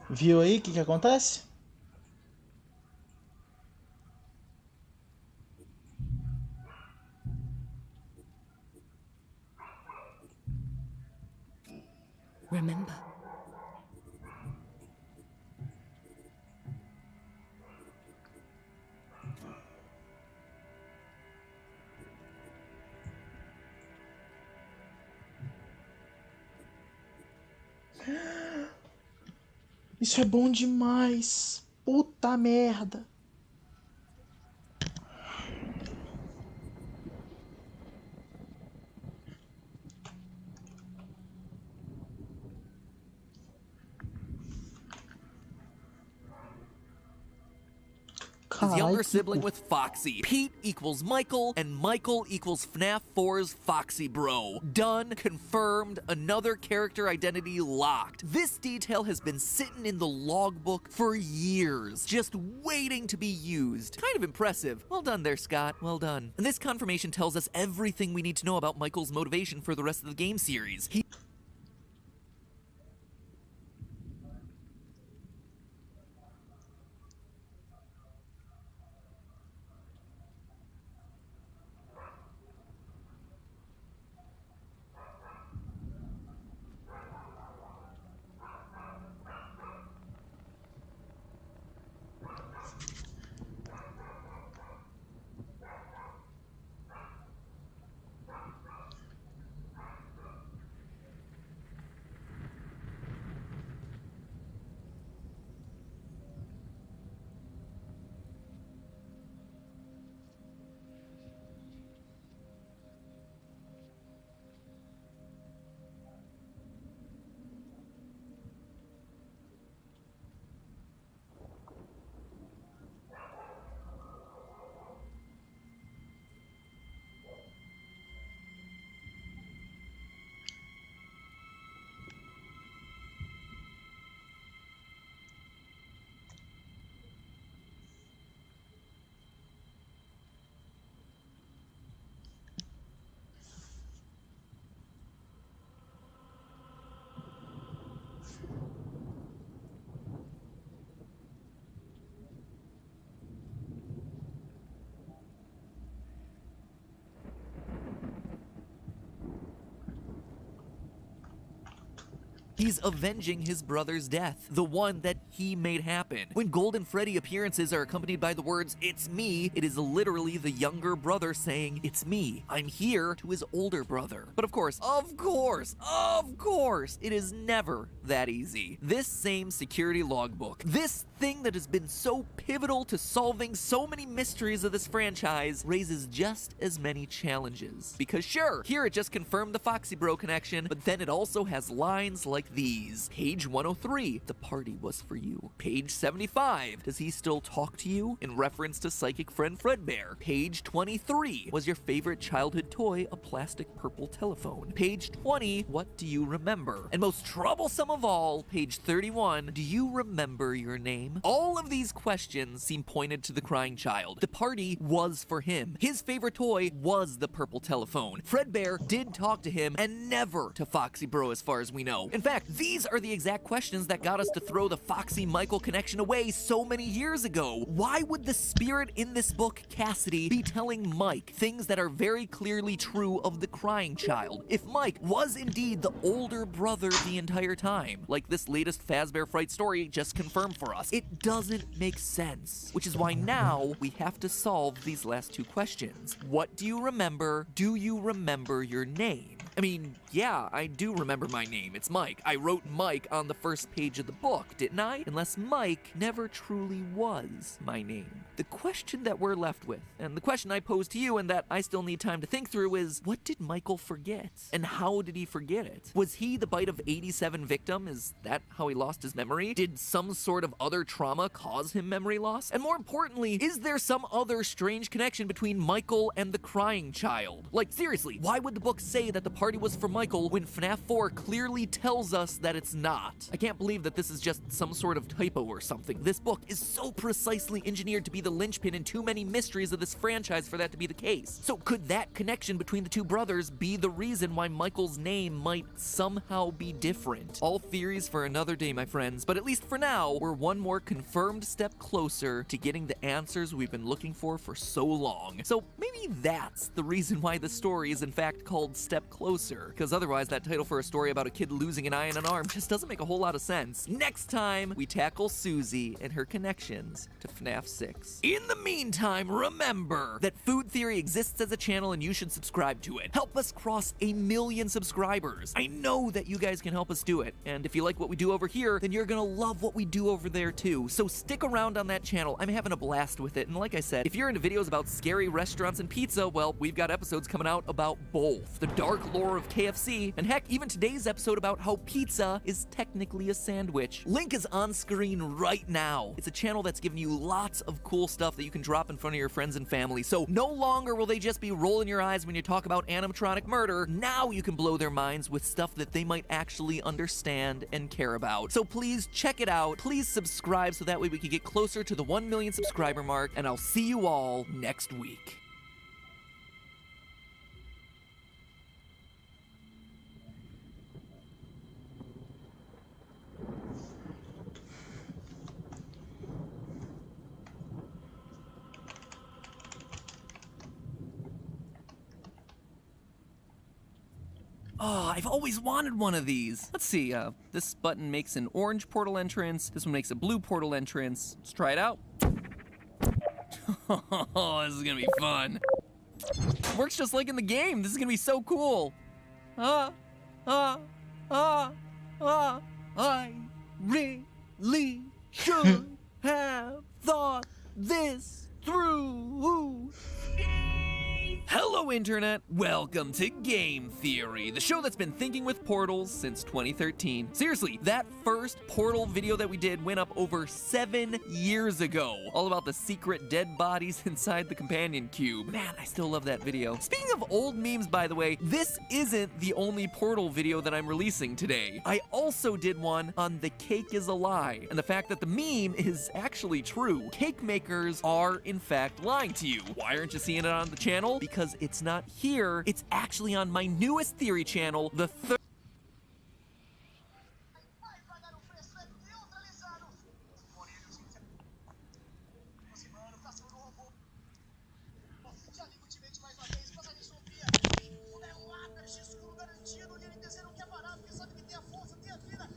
Viu aí o que acontece? Remember. Isso é bom demais. Puta merda. His Caralho, younger que sibling with Foxy. Pete equals Michael, and Michael equals FNAF 4's Foxy Bro. Done, confirmed, another character identity locked. This detail has been sitting in the logbook for years, just waiting to be used. Kind of impressive. Well done there, Scott. Well done. And this confirmation tells us everything we need to know about Michael's motivation for the rest of the game series. He's avenging his brother's death, the one that he made happen. When Golden Freddy appearances are accompanied by the words, "It's me," it is literally the younger brother saying, "It's me. I'm here," to his older brother. But of course, it is never that easy. This same security logbook, this thing that has been so pivotal to solving so many mysteries of this franchise, raises just as many challenges. Because sure, here it just confirmed the Foxy Bro connection, but then it also has lines like these. Page 103, "The party was for you." Page 75, "Does he still talk to you?" in reference to psychic friend Fredbear. Page 23, "Was your favorite childhood toy a plastic purple telephone?" Page 20, "What do you remember?" And most troublesome of all, page 31, "Do you remember your name?" All of these questions seem pointed to the crying child. The party was for him. His favorite toy was the purple telephone. Fredbear did talk to him, and never to Foxy Bro as far as we know. In fact, these are the exact questions that got us to throw the Foxy Michael connection away so many years ago. Why would the spirit in this book, Cassidy, be telling Mike things that are very clearly true of the crying child, if Mike was indeed the older brother the entire time, like this latest Fazbear Fright story just confirmed for us? It doesn't make sense, which is why now we have to solve these last two questions. What do you remember? Do you remember your name? I mean, yeah, I do remember my name. It's Mike. I wrote Mike on the first page of the book, didn't I? Unless Mike never truly was my name. The question that we're left with, and the question I pose to you and that I still need time to think through, is what did Michael forget? And how did he forget it? Was he the bite of 87 victim? Is that how he lost his memory? Did some sort of other trauma cause him memory loss? And more importantly, is there some other strange connection between Michael and the crying child? Like, seriously, why would the book say that the party was for Michael when FNAF 4 clearly tells us that it's not? I can't believe that this is just some sort of typo or something. This book is so precisely engineered to be the linchpin in too many mysteries of this franchise for that to be the case. So could that connection between the two brothers be the reason why Michael's name might somehow be different? All theories for another day, my friends, but at least for now, we're one more confirmed step closer to getting the answers we've been looking for so long. So maybe that's the reason why the story is in fact called Step Closer, because otherwise that title for a story about a kid losing an eye and an arm just doesn't make a whole lot of sense. Next time, we tackle Susie and her connections to FNAF 6. In the meantime, remember that Food Theory exists as a channel and you should subscribe to it. Help us cross 1 million subscribers. I know that you guys can help us do it, and if you like what we do over here, then you're gonna love what we do over there too. So stick around on that channel. I'm having a blast with it, and like I said, if you're into videos about scary restaurants and pizza, well, we've got episodes coming out about both. The dark lore of KFC, and heck, even today's episode about how pizza is technically a sandwich. Link is on screen right now. It's a channel that's giving you lots of cool stuff that you can drop in front of your friends and family. So no longer will they just be rolling your eyes when you talk about animatronic murder. Now you can blow their minds with stuff that they might actually understand and care about. So please check it out. Please subscribe so that way we can get closer to the 1 million subscriber mark, and I'll see you all next week. Oh, I've always wanted one of these. Let's see, this button makes an orange portal entrance. This one makes a blue portal entrance. Let's try it out. Oh, this is gonna be fun. Works just like in the game. This is gonna be so cool. I really should have thought this through. Hello, Internet. Welcome to Game Theory, the show that's been thinking with portals since 2013. Seriously, that first portal video that we did went up over 7 years ago, all about the secret dead bodies inside the companion cube. Man, I still love that video. Speaking of old memes, by the way, this isn't the only portal video that I'm releasing today. I also did one on the cake is a lie, and the fact that the meme is actually true. Cake makers are, in fact, lying to you. Why aren't you seeing it on the channel? Because it's not here, it's actually on my newest theory channel, the third. garantido de ele dizer o que é barato, que sabe que tem a força, tem a vida.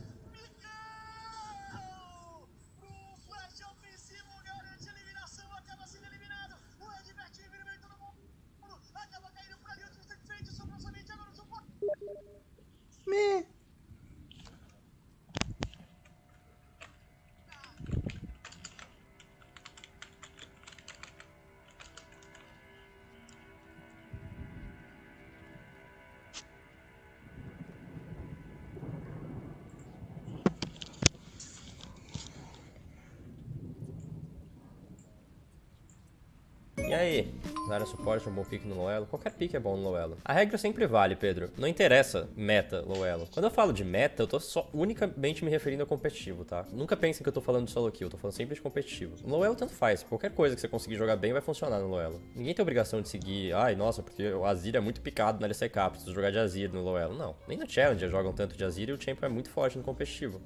E aí? Usar suporte é um bom pique no low elo? Qualquer pique é bom no low elo. A regra sempre vale, Pedro. Não interessa meta low elo. Quando eu falo de meta, eu tô só unicamente me referindo a competitivo, tá? Nunca pensem que eu tô falando de solo kill, eu tô falando sempre de competitivo. No low elo tanto faz. Qualquer coisa que você conseguir jogar bem vai funcionar no low elo. Ninguém tem obrigação de seguir, ai, nossa, porque o Azir é muito picado na LCK, preciso jogar de Azir no low elo. Não. Nem no Challenger jogam tanto de Azir e o Champion é muito forte no competitivo.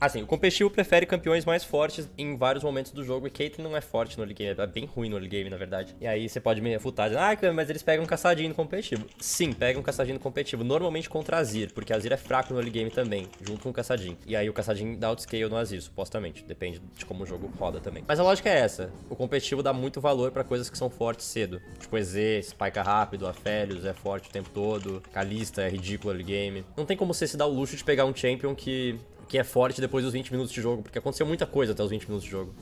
Assim, o competitivo prefere campeões mais fortes em vários momentos do jogo, e Caitlyn não é forte no early game, é bem ruim no early game, na verdade. E aí você pode me refutar, dizendo, ah, mas eles pegam um caçadinho no competitivo. Sim, pegam um caçadinho no competitivo, normalmente contra Azir, porque Azir é fraco no early game também, junto com o caçadinho. E aí o caçadinho dá outscale no Azir, supostamente, depende de como o jogo roda também. Mas a lógica é essa, o competitivo dá muito valor pra coisas que são fortes cedo. Tipo EZ, spike rápido, Aphelios é forte o tempo todo, Kalista é ridículo early game. Não tem como você se dar o luxo de pegar um champion que é forte depois dos 20 minutos de jogo, porque aconteceu muita coisa até os 20 minutos de jogo.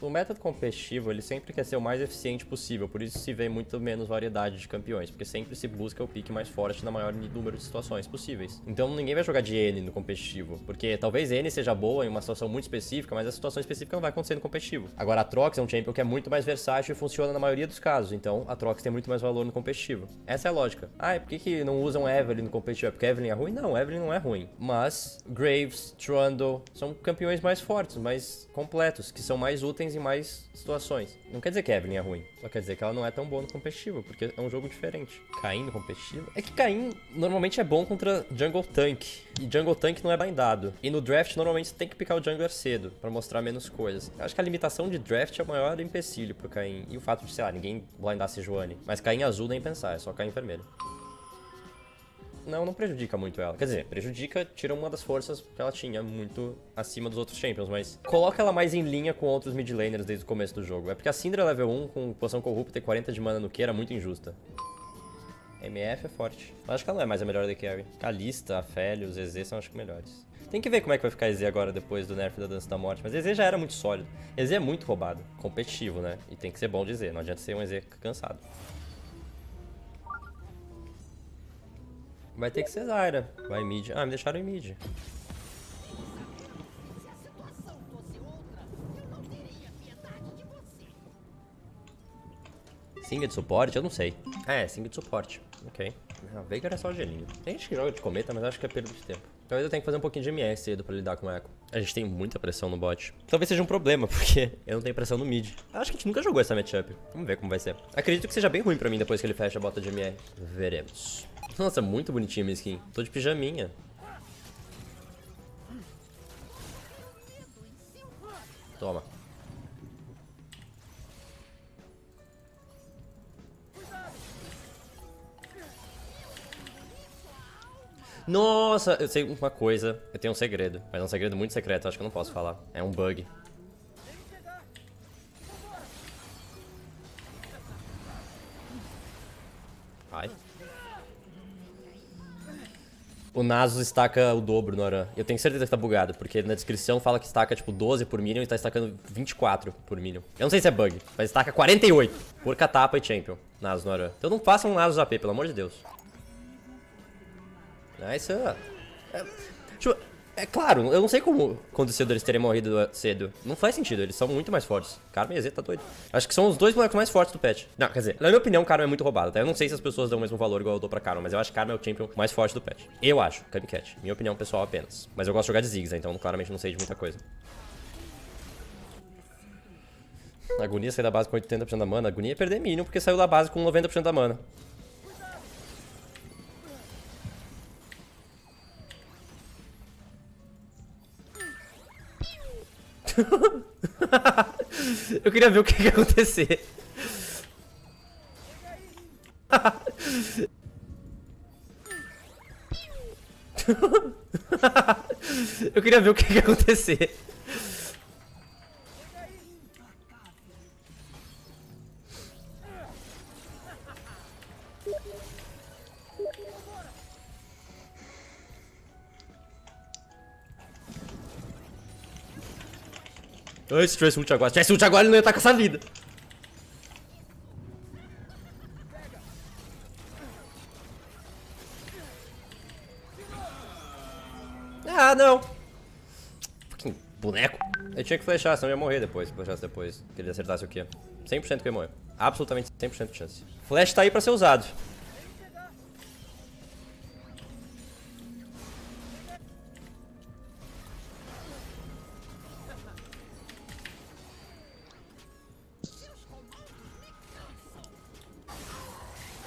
O método competitivo, ele sempre quer ser o mais eficiente possível, por isso se vê muito menos variedade de campeões, porque sempre se busca o pique mais forte na maior número de situações possíveis. Então ninguém vai jogar de N no competitivo, porque talvez N seja boa em uma situação muito específica, mas a situação específica não vai acontecer no competitivo. Agora a Trox é um champion que é muito mais versátil e funciona na maioria dos casos, então a Trox tem muito mais valor no competitivo. Essa é a lógica. Ah, e por que não usam Evelynn no competitivo? É porque Evelynn é ruim? Não, Evelynn não é ruim. Mas Graves, Trundle são campeões mais fortes, mais completos, que são mais úteis em mais situações. Não quer dizer que a Evelynn é ruim, só quer dizer que ela não é tão boa no competitivo, porque é um jogo diferente. Caim no competitivo? É que Caim normalmente é bom contra Jungle Tank, e Jungle Tank não é blindado. E no draft, normalmente você tem que picar o jungler cedo, pra mostrar menos coisas. Eu acho que a limitação de draft é o maior empecilho pro Caim, e o fato de, sei lá, ninguém blindar Sejuani. Mas Caim azul nem pensar, é só Caim vermelho. Não prejudica muito ela. Quer dizer, prejudica, tira uma das forças que ela tinha muito acima dos outros champions, mas coloca ela mais em linha com outros mid laners desde o começo do jogo. É porque a Syndra level 1 com poção corrupta e 40 de mana no Q era muito injusta. MF é forte. Eu acho que ela não é mais a melhor da carry. Kalista, Aphelios, EZ são acho que melhores. Tem que ver como é que vai ficar EZ agora depois do nerf da Dança da Morte, mas EZ já era muito sólido. EZ é muito roubado, competitivo, né? E tem que ser bom de EZ, não adianta ser um EZ cansado. Vai ter que ser Zyra. Vai mid. Ah, me deixaram em mid. Singa de suporte? Eu não sei. É, Singa de suporte. Ok. A Veigar é só gelinho. Tem gente que joga de cometa, mas acho que é perda de tempo. Talvez eu tenha que fazer um pouquinho de MS cedo pra lidar com o eco. A gente tem muita pressão no bot. Talvez seja um problema, porque eu não tenho pressão no mid. Acho que a gente nunca jogou essa matchup. Vamos ver como vai ser. Acredito que seja bem ruim pra mim depois que ele fecha a bota de MR. Veremos. Nossa, muito bonitinha minha skin. Tô de pijaminha. Toma. Nossa, eu sei uma coisa. Eu tenho um segredo, mas é um segredo muito secreto, acho que eu não posso falar. É um bug. Ai. O Nasus estaca o dobro no Aran. Eu tenho certeza que tá bugado, porque na descrição fala que estaca tipo 12 por minion e tá estacando 24 por minion. Eu não sei se é bug, mas estaca 48 por catapa e champion. Nasus no Aran. Então não façam um Nasus AP, pelo amor de Deus. Nice. É claro, eu não sei como aconteceu deles terem morrido cedo. Não faz sentido, eles são muito mais fortes. Karma e EZ tá doido. Acho que são os dois bonecos mais fortes do patch. Não, quer dizer, na minha opinião, Karma é muito roubado, tá? Eu não sei se as pessoas dão o mesmo valor igual eu dou pra Karma, mas eu acho que Karma é o champion mais forte do patch. Eu acho, Camicat. Minha opinião pessoal apenas. Mas eu gosto de jogar de Ziggs, então claramente não sei de muita coisa. Agonia sair da base com 80% da mana. Agonia é perder minion porque saiu da base com 90% da mana. Eu queria ver o que ia acontecer. Eu queria ver o que ia acontecer. Ai, se tivesse ult agora. Se tivesse ult agora, ele não ia estar com essa vida. Ah, não. Fucking boneco. Eu tinha que flechar, senão eu ia morrer depois, se flechasse depois. Que ele acertasse o quê? 100% que eu ia morrer. Absolutamente 100% de chance. Flash tá aí pra ser usado.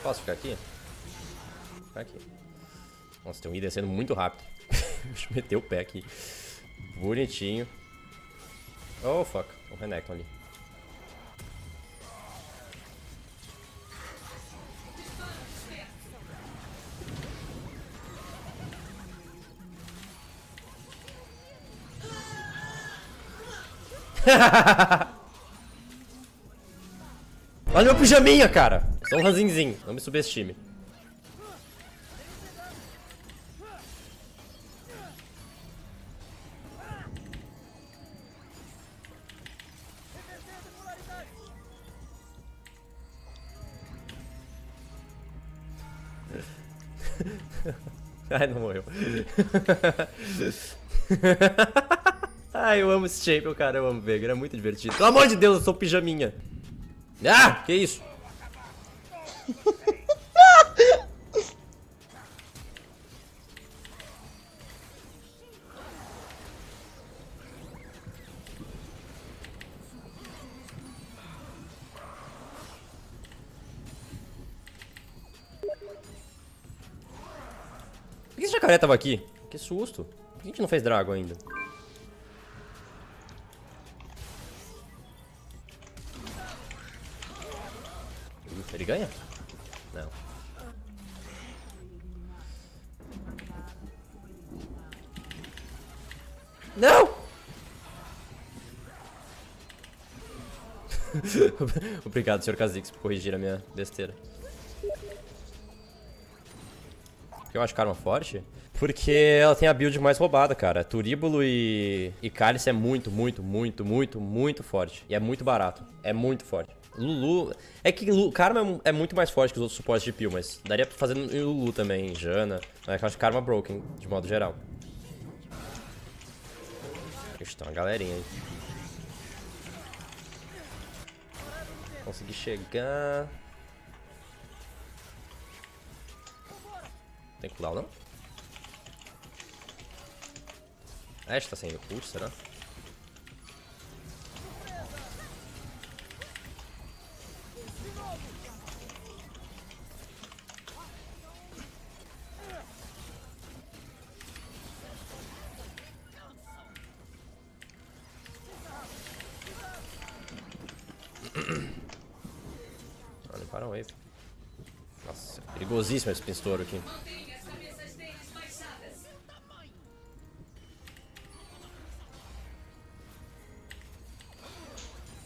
Posso ficar aqui? Ficar aqui. Nossa, tem um I descendo muito rápido. Deixa eu meter o pé aqui. Bonitinho. Oh, fuck. O Renekton ali. Olha meu pijaminha, cara. Eu sou um ranzinzinho, não me subestime. Ai, não morreu. Ai, eu amo esse champion, cara. Eu amo Veigar, é muito divertido. Pelo amor de Deus, eu sou pijaminha. Ah, que isso? Por que esse jacaré tava aqui? Que susto. Por que a gente não fez Dragon ainda? Ele ganha? Não. Não! Obrigado, Sr. Kha'Zix, por corrigir a minha besteira. Por que eu acho Karma forte? Porque ela tem a build mais roubada, cara. Turíbulo e Cálice é muito forte. E é muito barato. É muito forte. Lulu... É que Karma é muito mais forte que os outros suportes de peel, mas daria pra fazer em Lulu também, em Jana. Mas eu acho Karma broken, de modo geral. Ixi, tem uma galerinha aí. Consegui chegar... Tem cooldown, não? Ash tá sem recurso, será? Olha, para o wave. Nossa, perigosíssimo esse pinstouro aqui.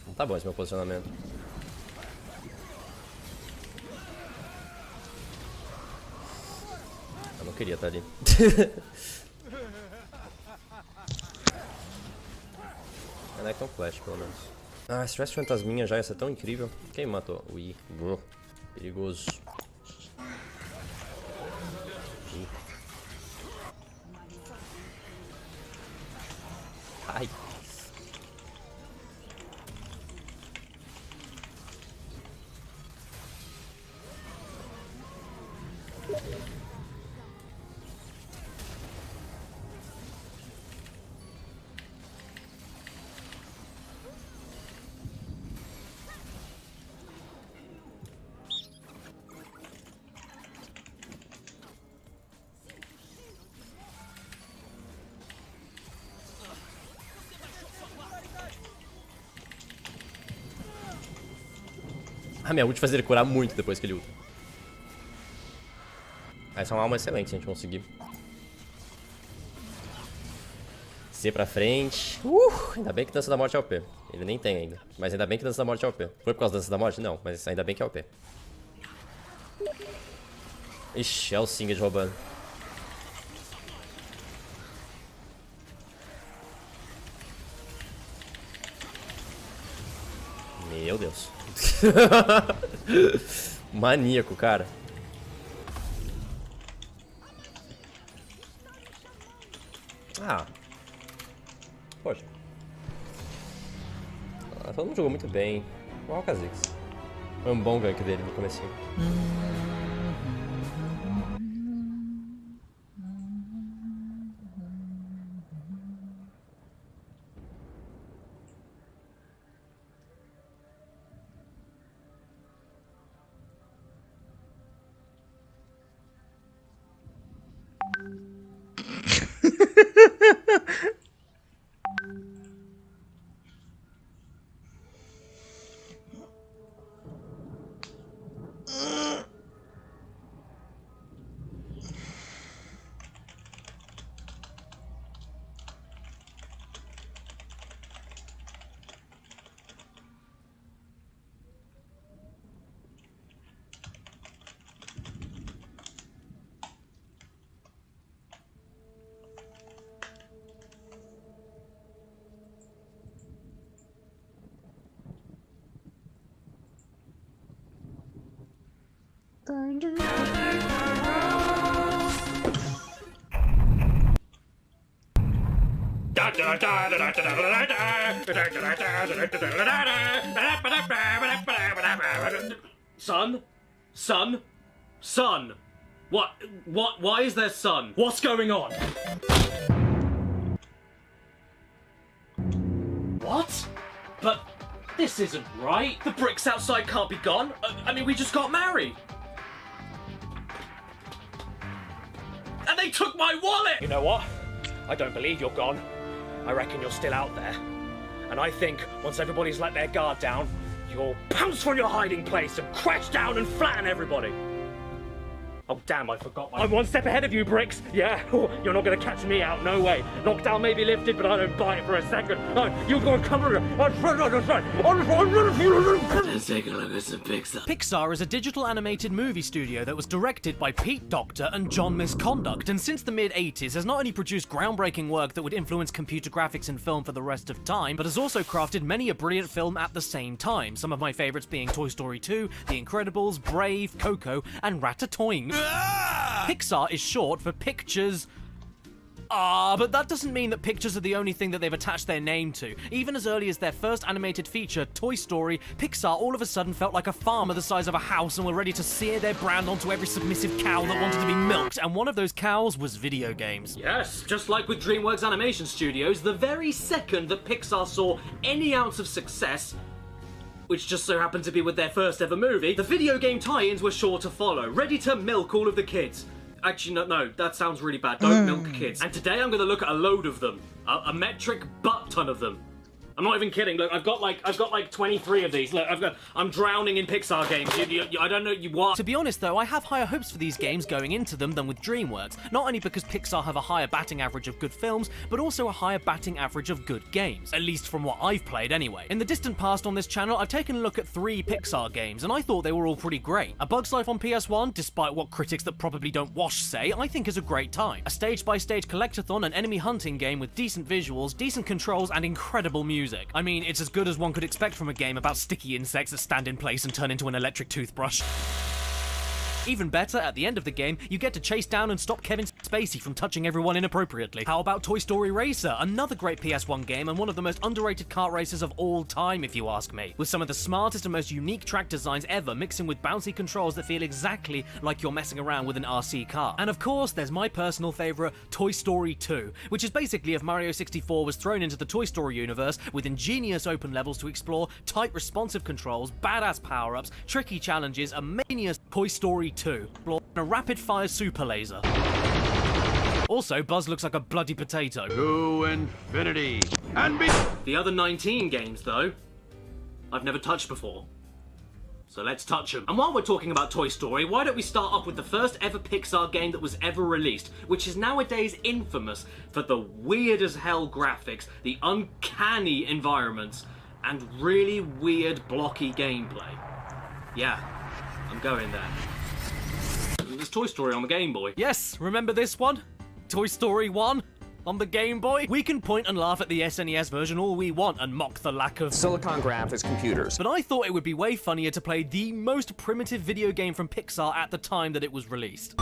Não tá bom esse meu posicionamento. Eu não queria estar ali. Renekton Flash, pelo menos. Ah, se tivesse fantasminha já ia ser tão incrível. Quem matou? O I. Perigoso. Ai. Ah, minha ult faz ele curar muito depois que ele ulta. Essa é uma alma excelente se a gente conseguir. C pra frente. Ainda bem que Dança da Morte é OP. Ele nem tem ainda. Mas ainda bem que Dança da Morte é OP. Foi por causa da Dança da Morte? Não, mas ainda bem que é OP. Ixi, é o Singed roubando. Meu Deus. Maníaco, cara. Ah. Poxa. Ah, todo mundo jogou muito bem. Igual o Kha'Zix. Foi um bom gank dele no comecinho. Son? Son? Son? What? Why is there sun? What's going on? What? But this isn't right. The bricks outside can't be gone. I mean, we just got married. And they took my wallet! You know what? I don't believe you're gone. I reckon you're still out there. And I think once everybody's let their guard down, you'll pounce from your hiding place and crash down and flatten everybody. Oh, damn, I forgot. I'm one step ahead of you, Bricks. Yeah, you're not going to catch me out. No way. Knockdown may be lifted, but I don't buy it for a second. No, you're going to cover it. Let's take a look at some Pixar. Pixar is a digital animated movie studio that was directed by Pete Docter and John Misconduct, and since the mid-80s has not only produced groundbreaking work that would influence computer graphics and film for the rest of time, but has also crafted many a brilliant film at the same time, some of my favourites being Toy Story 2, The Incredibles, Brave, Coco, and Ratatouille. Pixar is short for Pictures. But that doesn't mean that pictures are the only thing that they've attached their name to. Even as early as their first animated feature, Toy Story, Pixar all of a sudden felt like a farmer the size of a house and were ready to sear their brand onto every submissive cow that wanted to be milked, and one of those cows was video games. Yes, just like with DreamWorks Animation Studios, the very second that Pixar saw any ounce of success, which just so happened to be with their first ever movie, the video game tie-ins were sure to follow, ready to milk all of the kids. Actually, no, that sounds really bad. Don't milk kids. And today I'm going to look at a load of them. A metric butt ton of them. I'm not even kidding. Look, I've got like 23 of these. Look, I'm drowning in Pixar games. I don't know what. To be honest though, I have higher hopes for these games going into them than with DreamWorks, not only because Pixar have a higher batting average of good films, but also a higher batting average of good games, at least from what I've played anyway. In the distant past on this channel, I've taken a look at 3 Pixar games, and I thought they were all pretty great. A Bug's Life on PS1, despite what critics that probably don't wash say, I think is a great time. A stage-by-stage collectathon and enemy hunting game with decent visuals, decent controls, and incredible music. I mean, it's as good as one could expect from a game about sticky insects that stand in place and turn into an electric toothbrush. Even better, at the end of the game, you get to chase down and stop Kevin Spacey from touching everyone inappropriately. How about Toy Story Racer? Another great PS1 game and one of the most underrated kart races of all time, if you ask me. With some of the smartest and most unique track designs ever, mixing with bouncy controls that feel exactly like you're messing around with an RC car. And of course, there's my personal favourite, Toy Story 2, which is basically if Mario 64 was thrown into the Toy Story universe with ingenious open levels to explore, tight responsive controls, badass power-ups, tricky challenges, a mania Toy Story 2, and a rapid-fire super laser. Also, Buzz looks like a bloody potato. To infinity and be. The other 19 games, though, I've never touched before. So let's touch them. And while we're talking about Toy Story, why don't we start off with the first ever Pixar game that was ever released, which is nowadays infamous for the weird as hell graphics, the uncanny environments, and really weird blocky gameplay. Yeah, I'm going there. There's Toy Story on the Game Boy. Yes, remember this one? Toy Story 1? On the Game Boy? We can point and laugh at the SNES version all we want and mock the lack of Silicon graphics computers. But I thought it would be way funnier to play the most primitive video game from Pixar at the time that it was released.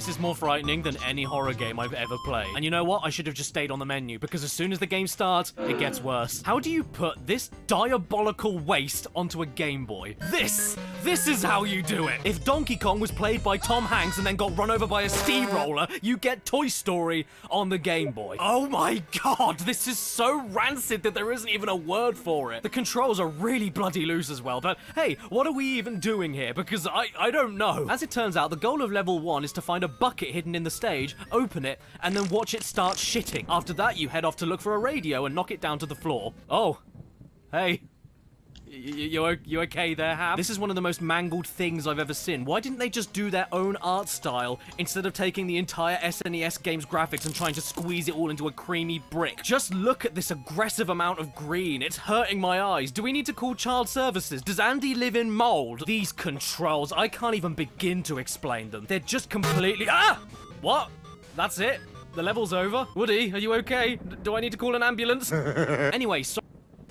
This is more frightening than any horror game I've ever played. And you know what? I should have just stayed on the menu, because as soon as the game starts, it gets worse. How do you put this diabolical waste onto a Game Boy? This is how you do it. If Donkey Kong was played by Tom Hanks and then got run over by a steamroller, you get Toy Story on the Game Boy. Oh my god, this is so rancid that there isn't even a word for it. The controls are really bloody loose as well, but hey, what are we even doing here? Because I don't know. As it turns out, the goal of level 1 is to find a bucket hidden in the stage, open it, and then watch it start shitting. After that, you head off to look for a radio and knock it down to the floor. Oh, hey. You okay there, Hap? This is one of the most mangled things I've ever seen. Why didn't they just do their own art style instead of taking the entire SNES game's graphics and trying to squeeze it all into a creamy brick? Just look at this aggressive amount of green. It's hurting my eyes. Do we need to call child services? Does Andy live in mold? These controls, I can't even begin to explain them. They're just completely... Ah! What? That's it? The level's over? Woody, are you okay? Do I need to call an ambulance? Anyway, so...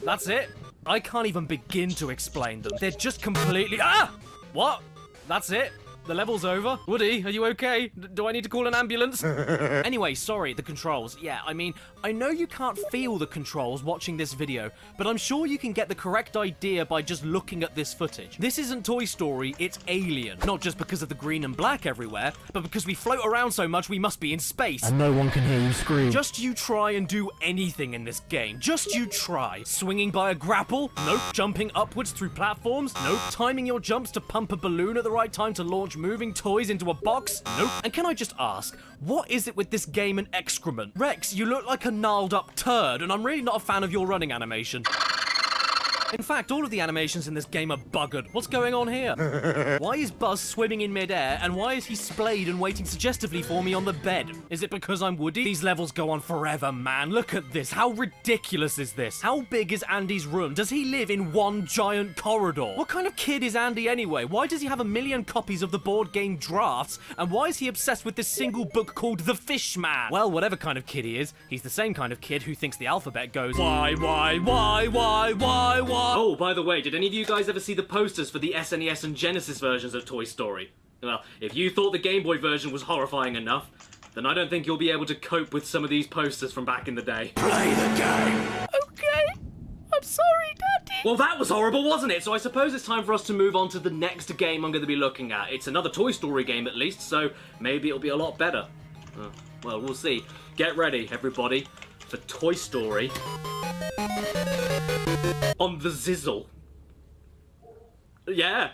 That's it? I can't even begin to explain them. They're just completely... Ah! What? That's it? The level's over? Woody, are you okay? Do I need to call an ambulance? Anyway, sorry, the controls. Yeah, I mean, I know you can't feel the controls watching this video, but I'm sure you can get the correct idea by just looking at this footage. This isn't Toy Story, it's Alien. Not just because of the green and black everywhere, but because we float around so much we must be in space. And no one can hear you scream. Just you try and do anything in this game. Just you try. Swinging by a grapple? Nope. Jumping upwards through platforms? Nope. Timing your jumps to pump a balloon at the right time to launch moving toys into a box? Nope. And can I just ask, what is it with this game and excrement? Rex, you look like a gnarled up turd, and I'm really not a fan of your running animation. In fact, all of the animations in this game are buggered. What's going on here? Why is Buzz swimming in midair, and why is he splayed and waiting suggestively for me on the bed? Is it because I'm Woody? These levels go on forever, man. Look at this. How ridiculous is this? How big is Andy's room? Does he live in one giant corridor? What kind of kid is Andy anyway? Why does he have 1 million copies of the board game Drafts, and why is he obsessed with this single book called The Fish Man? Well, whatever kind of kid he is, he's the same kind of kid who thinks the alphabet goes why? Oh, by the way, did any of you guys ever see the posters for the SNES and Genesis versions of Toy Story? Well, if you thought the Game Boy version was horrifying enough, then I don't think you'll be able to cope with some of these posters from back in the day. Play the game! Okay. I'm sorry, Daddy. Well, that was horrible, wasn't it? So I suppose it's time for us to move on to the next game I'm going to be looking at. It's another Toy Story game at least, so maybe it'll be a lot better. Well, we'll see. Get ready, everybody, for Toy Story on the Zizzle. Yeah,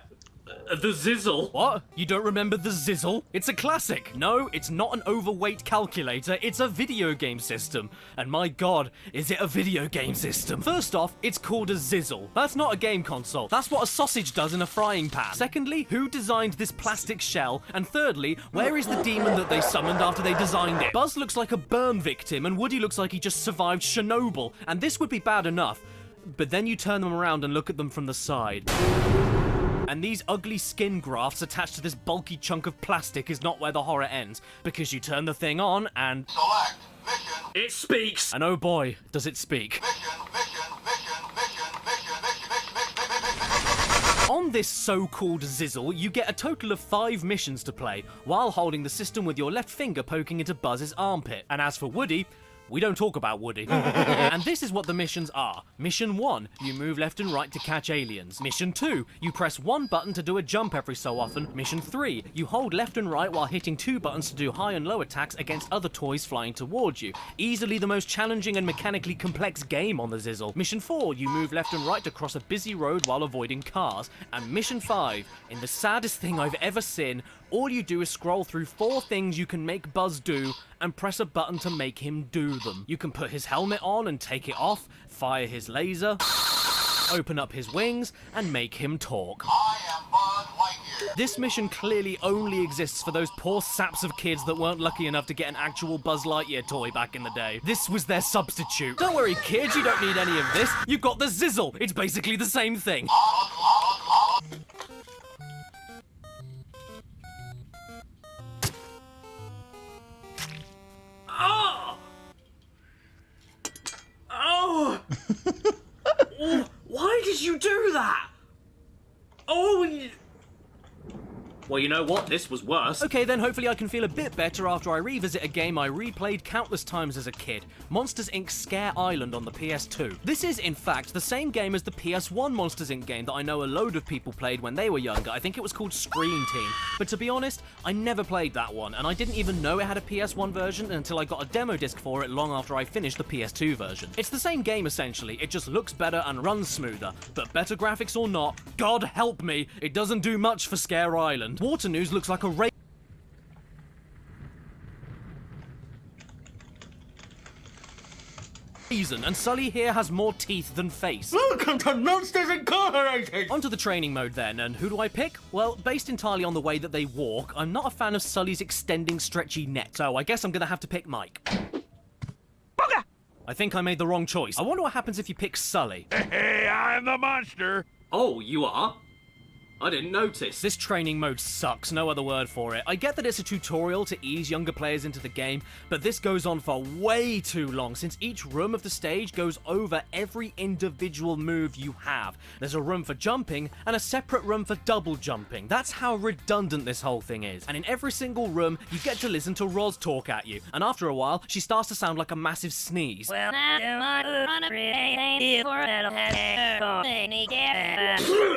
the Zizzle. What? You don't remember the Zizzle? It's a classic. No, it's not an overweight calculator, it's a video game system. And my god, is it a video game system? First off, it's called a Zizzle. That's not a game console. That's what a sausage does in a frying pan. Secondly, who designed this plastic shell? And thirdly, where is the demon that they summoned after they designed it? Buzz looks like a burn victim, and Woody looks like he just survived Chernobyl. And this would be bad enough. But then you turn them around and look at them from the side. And these ugly skin grafts attached to this bulky chunk of plastic is not where the horror ends, because you turn the thing on and... Select mission. It speaks. And oh boy, does it speak. On this so-called Zizzle, you get a total of 5 missions to play, while holding the system with your left finger poking into Buzz's armpit. And as for Woody... we don't talk about Woody. And this is what the missions are. Mission 1, you move left and right to catch aliens. Mission 2, you press 1 button to do a jump every so often. Mission 3, you hold left and right while hitting 2 buttons to do high and low attacks against other toys flying towards you. Easily the most challenging and mechanically complex game on the Zizzle. Mission 4, you move left and right to cross a busy road while avoiding cars. And Mission 5, in the saddest thing I've ever seen, all you do is scroll through 4 things you can make Buzz do and press a button to make him do them. You can put his helmet on and take it off, fire his laser, open up his wings, and make him talk. I am Buzz Lightyear. This mission clearly only exists for those poor saps of kids that weren't lucky enough to get an actual Buzz Lightyear toy back in the day. This was their substitute. Don't worry, kids, you don't need any of this. You've got the Zizzle. It's basically the same thing. Oh! Oh! Oh, why did you do that? Oh, Well, you know what? This was worse. Okay, then hopefully I can feel a bit better after I revisit a game I replayed countless times as a kid, Monsters Inc. Scare Island on the PS2. This is, in fact, the same game as the PS1 Monsters Inc. game that I know a load of people played when they were younger. I think it was called Scream Team. But to be honest, I never played that one, and I didn't even know it had a PS1 version until I got a demo disc for it long after I finished the PS2 version. It's the same game essentially, it just looks better and runs smoother. But better graphics or not, God help me, it doesn't do much for Scare Island. Water News looks like a raisin, and Sully here has more teeth than face. Welcome to Monsters Incorporated! Onto the training mode then, and who do I pick? Well, based entirely on the way that they walk, I'm not a fan of Sully's extending stretchy neck, so I guess I'm gonna have to pick Mike. Booga! I think I made the wrong choice. I wonder what happens if you pick Sully. Hey, I'm the monster. Oh, you are? I didn't notice. This training mode sucks, no other word for it. I get that it's a tutorial to ease younger players into the game, but this goes on for way too long, since each room of the stage goes over every individual move you have. There's a room for jumping, and a separate room for double jumping. That's how redundant this whole thing is. And in every single room, you get to listen to Roz talk at you, and after a while, she starts to sound like a massive sneeze. So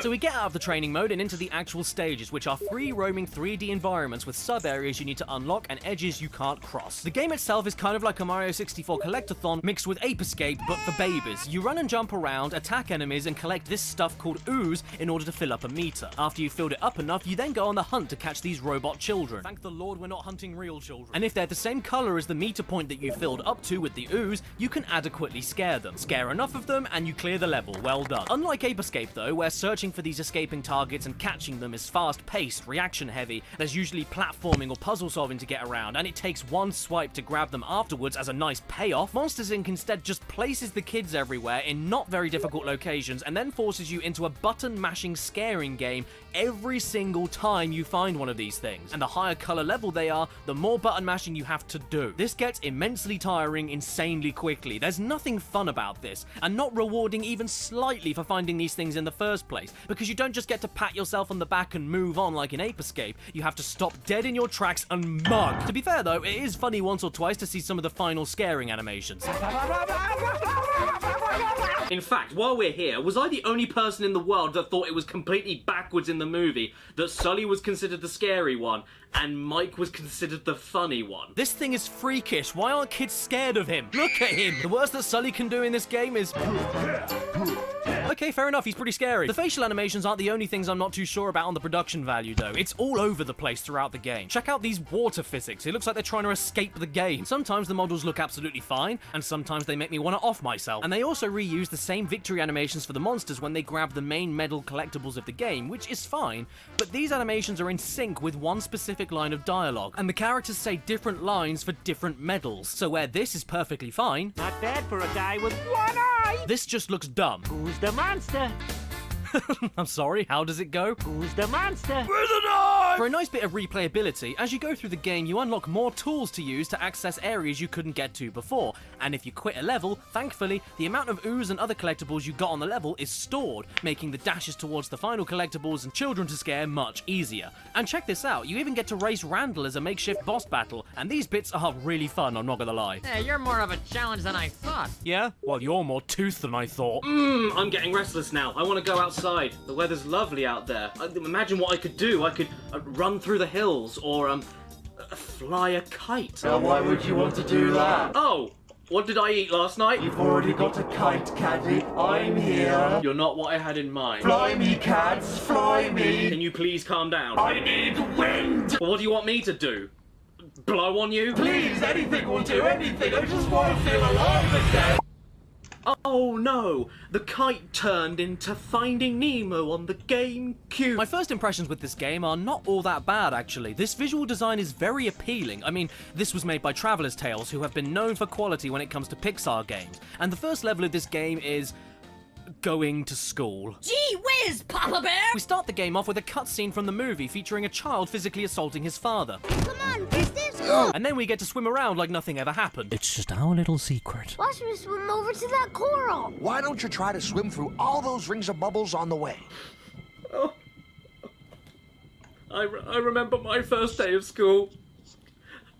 we get out of the training mode and into the actual stages, which are free-roaming 3D environments with sub-areas you need to unlock and edges you can't cross. The game itself is kind of like a Mario 64 collectathon mixed with Ape Escape, but for babies. You run and jump around, attack enemies, and collect this stuff called ooze in order to fill up a meter. After you've filled it up enough, you then go on the hunt to catch these robot children. Thank the Lord we're not hunting real children. And if they're the same color as the meter point that you filled up to with the ooze, you can adequately scare them. Scare enough of them, and you clear the level. Well done. Unlike Ape Escape, though, where searching for these escaping targets and catching them is fast-paced, reaction-heavy, there's usually platforming or puzzle-solving to get around, and it takes one swipe to grab them afterwards as a nice payoff. Monsters Inc. instead just places the kids everywhere in not very difficult locations, and then forces you into a button-mashing scaring game every single time you find one of these things. And the higher color level they are, the more button mashing you have to do. This gets immensely tiring insanely quickly. There's nothing fun about this, and not rewarding even slightly for finding these things in the first place, because you don't just get to pat yourself on the back and move on like in Ape Escape, you have to stop dead in your tracks and mug. To be fair though, it is funny once or twice to see some of the final scaring animations. In fact, while we're here, was I the only person in the world that thought it was completely backwards in the movie that Sully was considered the scary one and Mike was considered the funny one? This thing is freakish. Why aren't kids scared of him? Look at him. The worst that Sully can do in this game is... Okay, fair enough, he's pretty scary. The facial animations aren't the only things I'm not too sure about on the production value, though. It's all over the place throughout the game. Check out these water physics. It looks like they're trying to escape the game. Sometimes the models look absolutely fine, and sometimes they make me want to off myself. And they also reuse the same victory animations for the monsters when they grab the main medal collectibles of the game, which is fine, but these animations are in sync with one specific line of dialogue, and the characters say different lines for different medals. So where this is perfectly fine... Not bad for a guy with one eye! This just looks dumb. Who's the monster? I'm sorry, how does it go? Who's the monster? With an eye! For a nice bit of replayability, as you go through the game, you unlock more tools to use to access areas you couldn't get to before. And if you quit a level, thankfully, the amount of ooze and other collectibles you got on the level is stored, making the dashes towards the final collectibles and children to scare much easier. And check this out, you even get to race Randall as a makeshift boss battle, and these bits are really fun, I'm not gonna lie. Hey, you're more of a challenge than I thought. Yeah? Well, you're more toothed than I thought. I'm getting restless now. I want to go outside. The weather's lovely out there. Imagine what I could do. I could run through the hills or fly a kite. Now why would you want to do that? Oh, what did I eat last night? You've already got a kite, Caddy. I'm here. You're not what I had in mind. Fly me, Cads, fly me. Can you please calm down? I need wind. Well, what do you want me to do? Blow on you? Please, anything will do, anything. I just want to feel alive again. Oh no! The kite turned into Finding Nemo on the GameCube. My first impressions with this game are not all that bad, actually. This visual design is very appealing. I mean, this was made by Traveller's Tales, who have been known for quality when it comes to Pixar games. And the first level of this game is... going to school. Gee whiz, Papa Bear! We start the game off with a cutscene from the movie featuring a child physically assaulting his father. Come on, what's this? And then we get to swim around like nothing ever happened. It's just our little secret. Watch me swim over to that coral. Why don't you try to swim through all those rings of bubbles on the way? I remember my first day of school.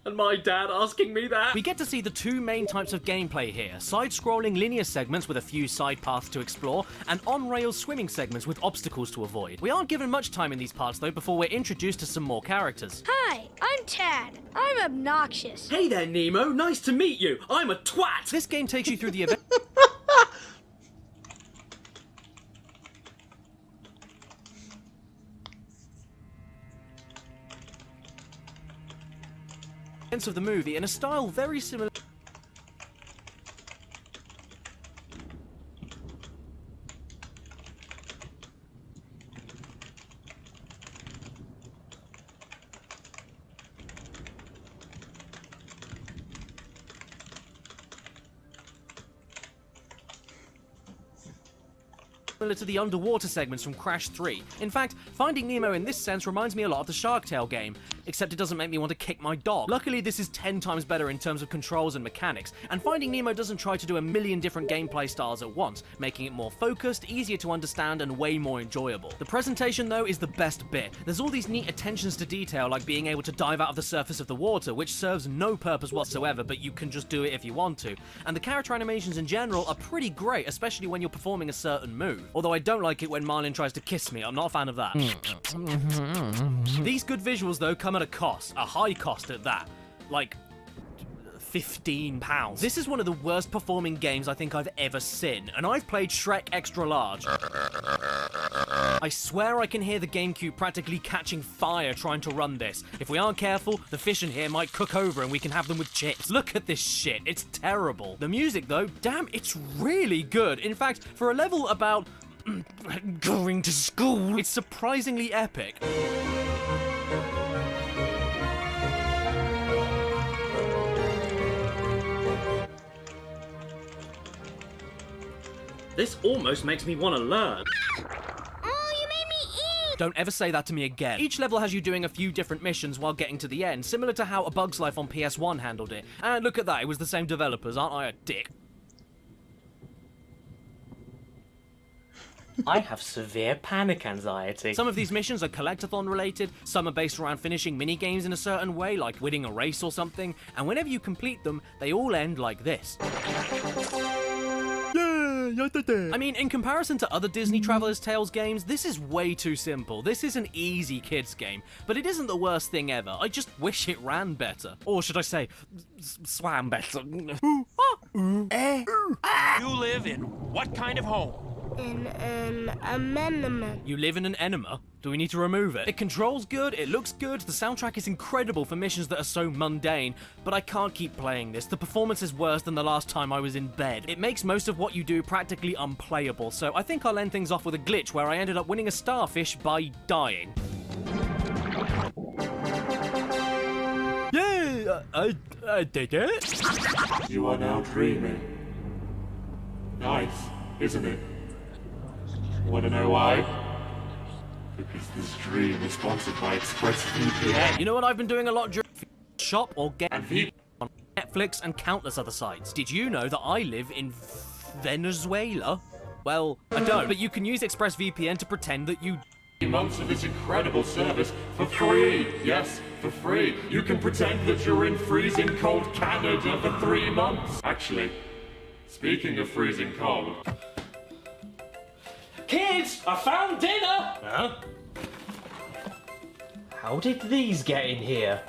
And my dad asking me that. We get to see the two main types of gameplay here, side-scrolling linear segments with a few side paths to explore, and on-rails swimming segments with obstacles to avoid. We aren't given much time in these parts though before we're introduced to some more characters. Hi, I'm Tad. I'm obnoxious. Hey there, Nemo. Nice to meet you. I'm a twat. This game takes you through the event of the movie in a style very similar to the underwater segments from Crash 3. In fact, Finding Nemo in this sense reminds me a lot of the Shark Tale game, except it doesn't make me want to kick my dog. Luckily, this is 10 times better in terms of controls and mechanics, and Finding Nemo doesn't try to do a million different gameplay styles at once, making it more focused, easier to understand, and way more enjoyable. The presentation, though, is the best bit. There's all these neat attentions to detail, like being able to dive out of the surface of the water, which serves no purpose whatsoever, but you can just do it if you want to. And the character animations in general are pretty great, especially when you're performing a certain move. Although I don't like it when Marlin tries to kiss me, I'm not a fan of that. These good visuals, though, come at a cost, a high cost at that. Like, £15. This is one of the worst performing games I think I've ever seen, and I've played Shrek Extra Large. I swear I can hear the GameCube practically catching fire trying to run this. If we aren't careful, the fish in here might cook over and we can have them with chips. Look at this shit, it's terrible. The music though, damn, it's really good. In fact, for a level about going to school, it's surprisingly epic. This almost makes me want to learn. Oh, you made me eat! Don't ever say that to me again. Each level has you doing a few different missions while getting to the end, similar to how A Bug's Life on PS1 handled it. And look at that, it was the same developers, aren't I a dick? I have severe panic anxiety. Some of these missions are collectathon related, some are based around finishing mini-games in a certain way, like winning a race or something, and whenever you complete them, they all end like this. I mean, in comparison to other Disney Traveler's Tales games, this is way too simple. This is an easy kids game, but it isn't the worst thing ever. I just wish it ran better. Or should I say, swam better. You live in what kind of home? In an amendment. You live in an enema? Do we need to remove it? It controls good, it looks good, the soundtrack is incredible for missions that are so mundane, but I can't keep playing this. The performance is worse than the last time I was in bed. It makes most of what you do practically unplayable, so I think I'll end things off with a glitch where I ended up winning a starfish by dying. Yeah, I did it. You are now dreaming. Nice, isn't it? Want to know why? Because this dream is sponsored by ExpressVPN. You know what I've been doing a lot during shop or get on Netflix and countless other sites. Did you know that I live in Venezuela? Well, I don't, but you can use ExpressVPN to pretend that you months of this incredible service for free. Yes, for free. You can pretend that you're in freezing cold Canada for 3 months. Actually, speaking of freezing cold. Kids, I found dinner! Huh? How did these get in here?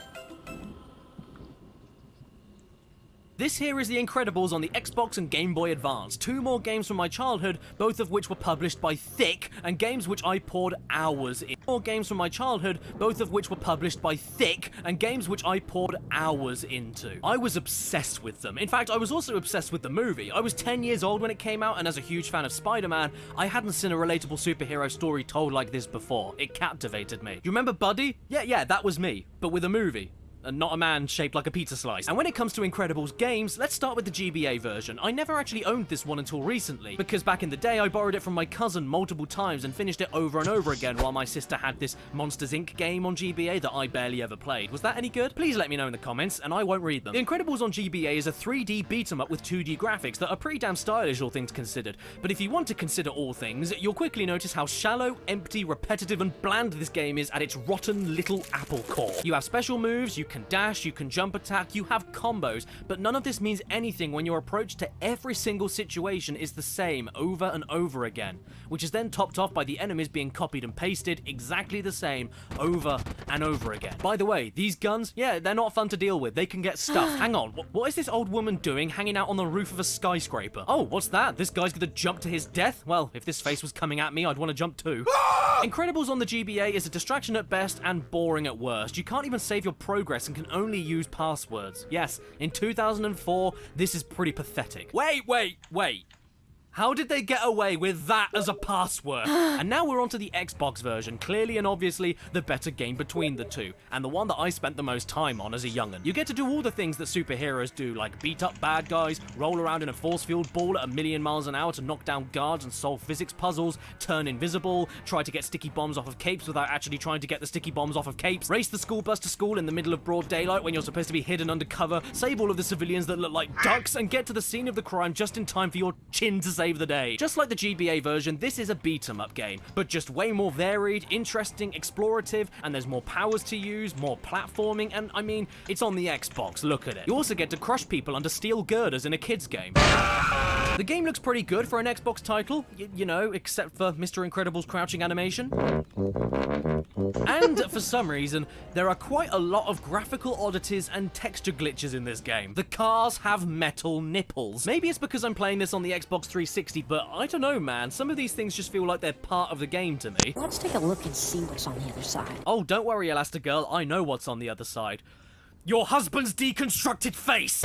This here is The Incredibles on the Xbox and Game Boy Advance. 2 more games from my childhood, both of which were published by Thick, and games which I poured hours in. More games from my childhood, both of which were published by Thick, and games which I poured hours into. I was obsessed with them. In fact, I was also obsessed with the movie. I was 10 years old when it came out, and as a huge fan of Spider-Man, I hadn't seen a relatable superhero story told like this before. It captivated me. You remember Buddy? Yeah, that was me, but with a movie. not a man shaped like a pizza slice. And when it comes to Incredibles games, let's start with the GBA version. I never actually owned this one until recently, because back in the day I borrowed it from my cousin multiple times and finished it over and over again while my sister had this Monsters Inc. game on GBA that I barely ever played. Was that any good? Please let me know in the comments, and I won't read them. The Incredibles on GBA is a 3D beat-em-up with 2D graphics that are pretty damn stylish, all things considered. But if you want to consider all things, you'll quickly notice how shallow, empty, repetitive, and bland this game is at its rotten little apple core. You have special moves, you can dash, you can jump attack, you have combos, but none of this means anything when your approach to every single situation is the same over and over again, which is then topped off by the enemies being copied and pasted exactly the same over and over again. By the way, these guns, yeah, they're not fun to deal with. They can get stuck. Hang on, what is this old woman doing hanging out on the roof of a skyscraper? Oh, what's that? This guy's gonna jump to his death? Well, if this face was coming at me, I'd want to jump too. Incredibles on the GBA is a distraction at best and boring at worst. You can't even save your progress and can only use passwords. Yes, in 2004, this is pretty pathetic. Wait. How did they get away with that as a password? And now we're onto the Xbox version, clearly and obviously the better game between the two, and the one that I spent the most time on as a young'un. You get to do all the things that superheroes do, like beat up bad guys, roll around in a force-field ball at 1,000,000 miles an hour to knock down guards and solve physics puzzles, turn invisible, try to get sticky bombs off of capes without actually trying to get the sticky bombs off of capes, race the school bus to school in the middle of broad daylight when you're supposed to be hidden under cover, save all of the civilians that look like ducks, and get to the scene of the crime just in time for your chin to save the day. Just like the GBA version, this is a beat-em-up game, but just way more varied, interesting, explorative, and there's more powers to use, more platforming, and I mean, it's on the Xbox, look at it. You also get to crush people under steel girders in a kid's game. The game looks pretty good for an Xbox title, you know, except for Mr. Incredible's crouching animation. And for some reason, there are quite a lot of graphical oddities and texture glitches in this game. The cars have metal nipples. Maybe it's because I'm playing this on the Xbox 360, but I don't know, man. Some of these things just feel like they're part of the game to me. Let's take a look and see what's on the other side. Oh, don't worry, Elastigirl. I know what's on the other side. Your husband's deconstructed face!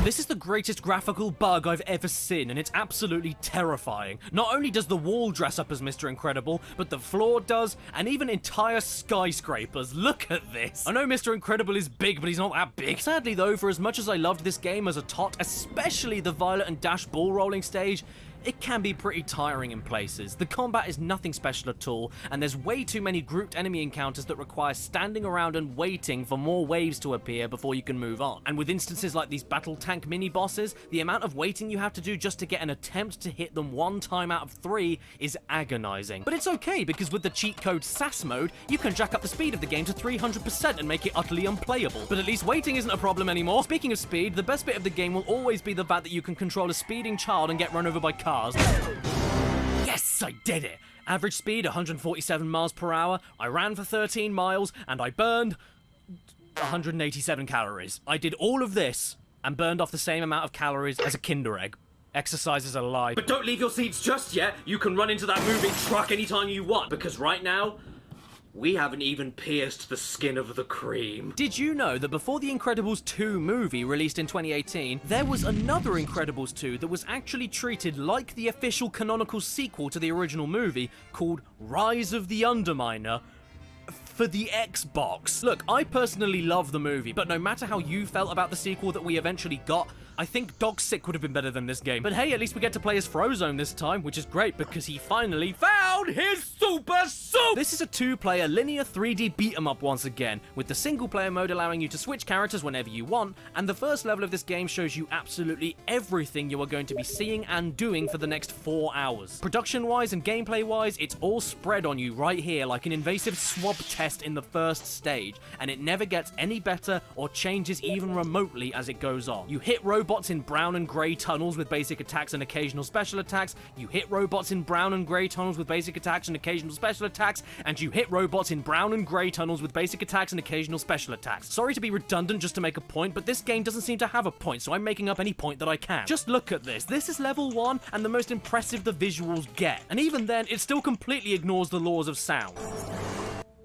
This is the greatest graphical bug I've ever seen, and it's absolutely terrifying. Not only does the wall dress up as Mr. Incredible, but the floor does, and even entire skyscrapers. Look at this. I know Mr. Incredible is big, but he's not that big. Sadly though, for as much as I loved this game as a tot, especially the Violet and Dash ball rolling stage, it can be pretty tiring in places. The combat is nothing special at all, and there's way too many grouped enemy encounters that require standing around and waiting for more waves to appear before you can move on. And with instances like these battle tank mini-bosses, the amount of waiting you have to do just to get an attempt to hit them 1 time out of 3 is agonizing. But it's okay, because with the cheat code SAS mode, you can jack up the speed of the game to 300% and make it utterly unplayable. But at least waiting isn't a problem anymore. Speaking of speed, the best bit of the game will always be the fact that you can control a speeding child and get run over by cars. Yes, I did it! Average speed 147 miles per hour, I ran for 13 miles, and I burned 187 calories. I did all of this and burned off the same amount of calories as a Kinder Egg. Exercise is a lie. But don't leave your seats just yet. You can run into that moving truck anytime you want, because right now, we haven't even pierced the skin of the cream. Did you know that before the Incredibles 2 movie released in 2018, there was another Incredibles 2 that was actually treated like the official canonical sequel to the original movie called Rise of the Underminer for the Xbox? Look, I personally love the movie, but no matter how you felt about the sequel that we eventually got, I think Dog Sick would have been better than this game. But hey, at least we get to play as Frozone this time, which is great because he finally found his super suit! This is a 2-player linear 3D beat-em-up once again, with the single-player mode allowing you to switch characters whenever you want, and the first level of this game shows you absolutely everything you are going to be seeing and doing for the next 4 hours. Production-wise and gameplay-wise, it's all spread on you right here like an invasive swab test in the first stage, and it never gets any better or changes even remotely as it goes on. You hit robots in brown and grey tunnels with basic attacks and occasional special attacks, you hit robots in brown and grey tunnels with basic attacks and occasional special attacks, and you hit robots in brown and grey tunnels with basic attacks and occasional special attacks. Sorry to be redundant just to make a point, but this game doesn't seem to have a point, so I'm making up any point that I can. Just look at this. This is level 1, and the most impressive the visuals get. And even then, it still completely ignores the laws of sound.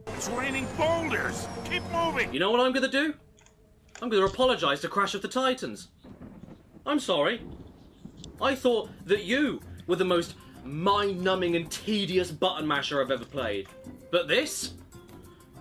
It's raining boulders! Keep moving! You know what I'm gonna do? I'm gonna apologize to Crash of the Titans. I'm sorry. I thought that you were the most mind-numbing and tedious button masher I've ever played. But this?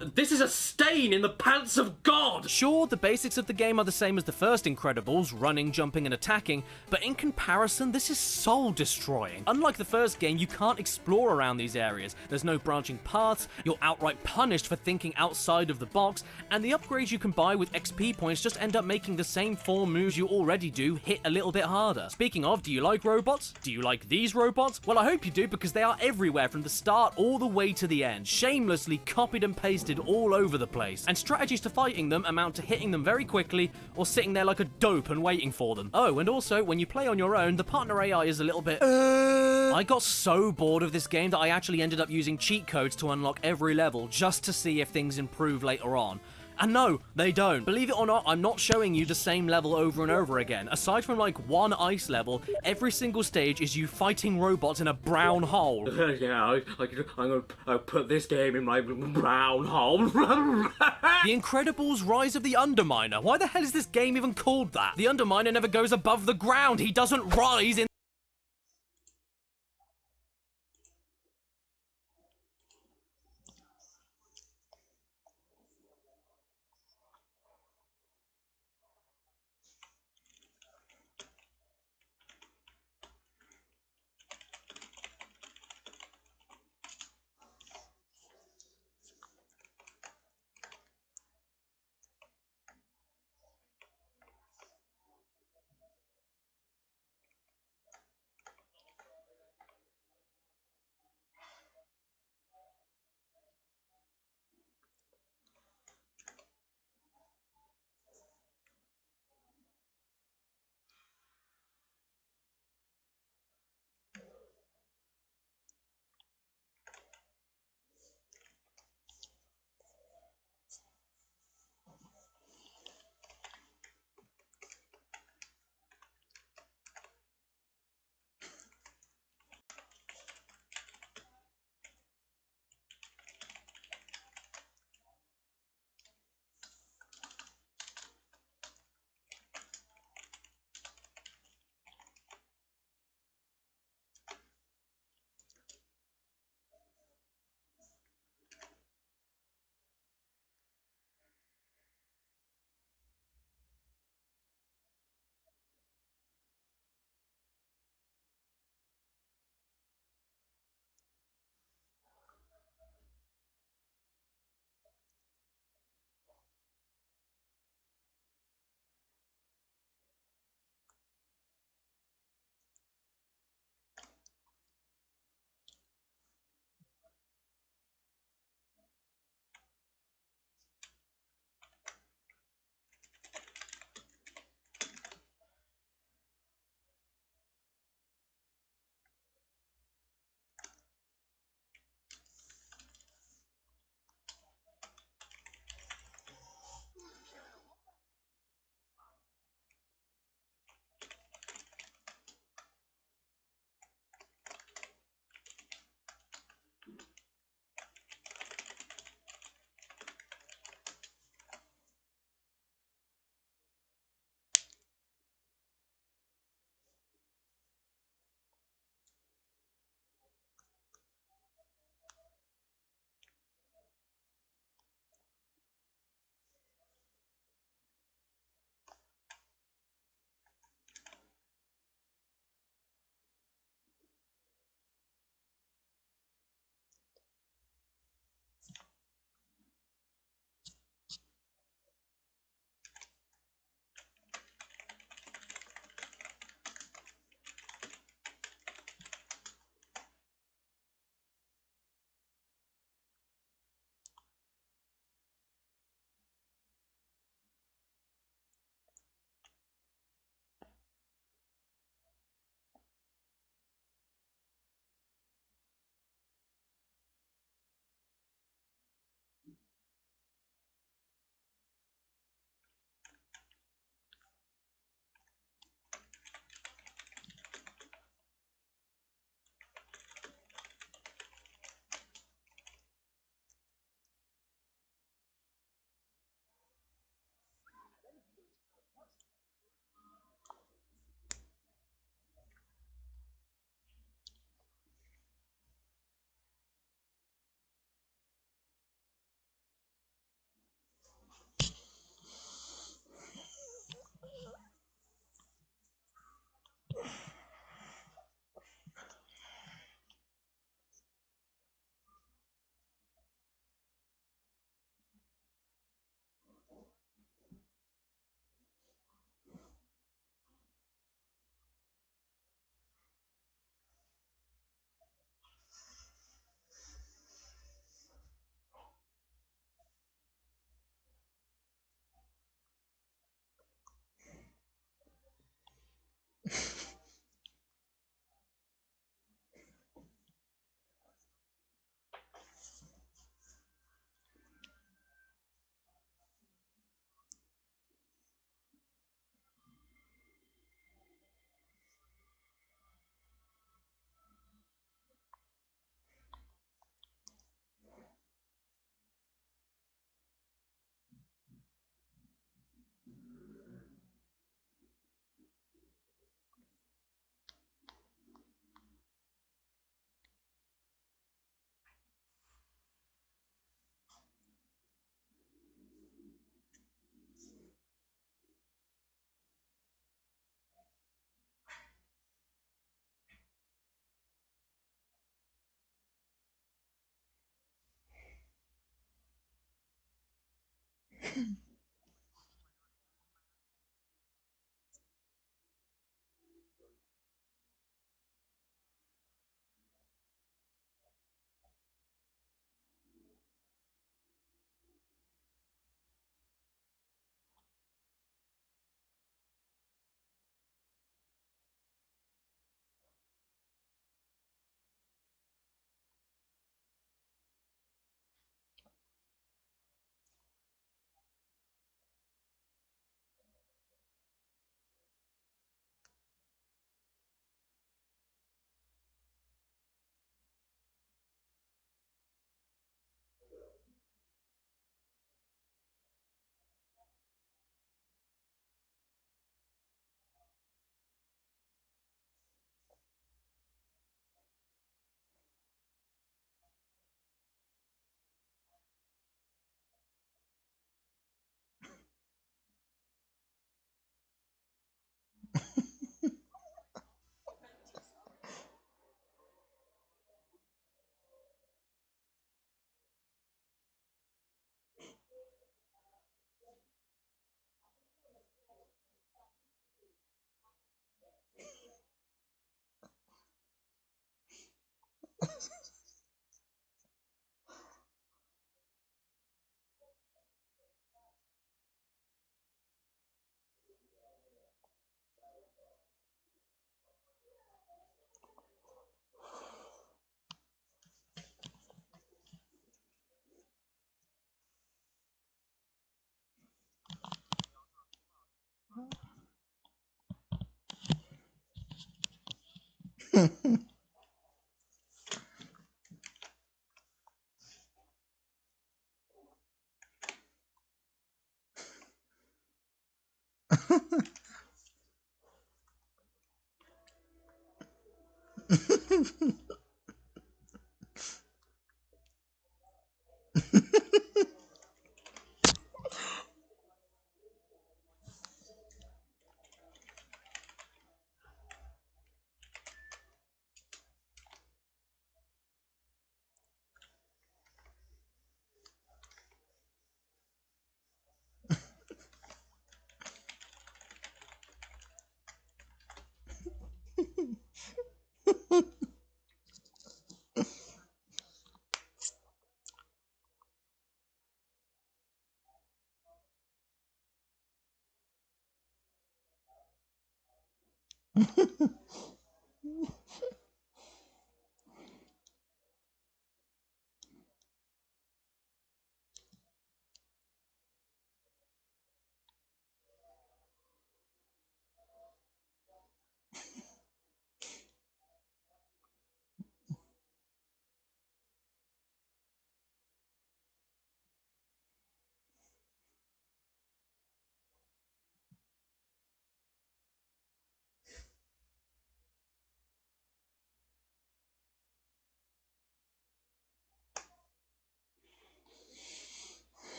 This is a stain in the pants of God! Sure, the basics of the game are the same as the first Incredibles, running, jumping, and attacking, but in comparison, this is soul-destroying. Unlike the first game, you can't explore around these areas, there's no branching paths, you're outright punished for thinking outside of the box, and the upgrades you can buy with XP points just end up making the same 4 moves you already do hit a little bit harder. Speaking of, do you like robots? Do you like these robots? Well, I hope you do, because they are everywhere from the start all the way to the end, shamelessly copied and pasted all over the place, and strategies to fighting them amount to hitting them very quickly or sitting there like a dope and waiting for them. Oh, and also, when you play on your own, the partner AI is a little bit... I got so bored of this game that I actually ended up using cheat codes to unlock every level just to see if things improve later on. And no, they don't. Believe it or not, I'm not showing you the same level over and over again. Aside from like one ice level, every single stage is you fighting robots in a brown hole. Yeah, I'm gonna put this game in my brown hole. The Incredibles Rise of the Underminer. Why the hell is this game even called that? The Underminer never goes above the ground. He doesn't rise in...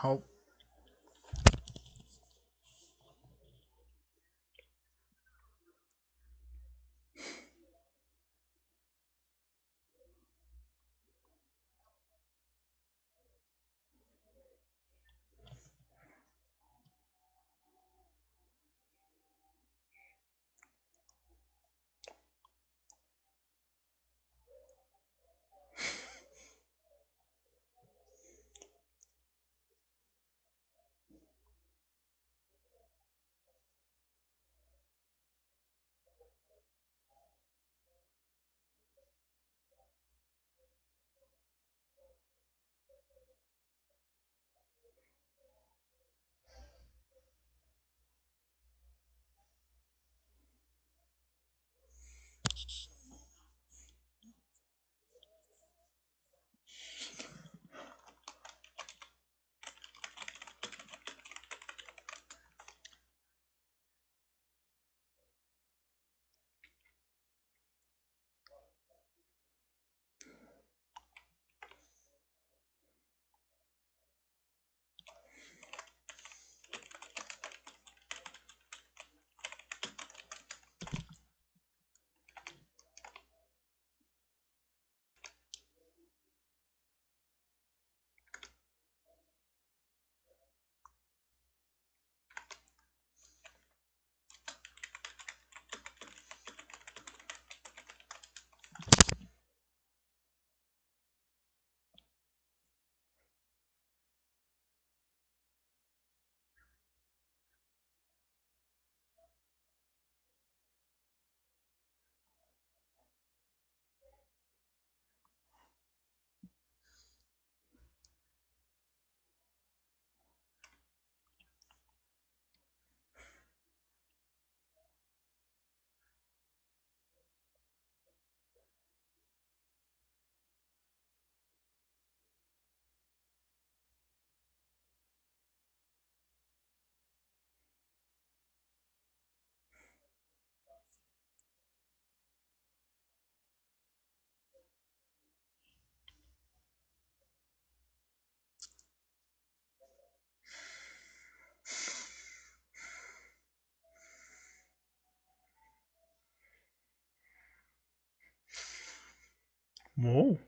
Au. Uou.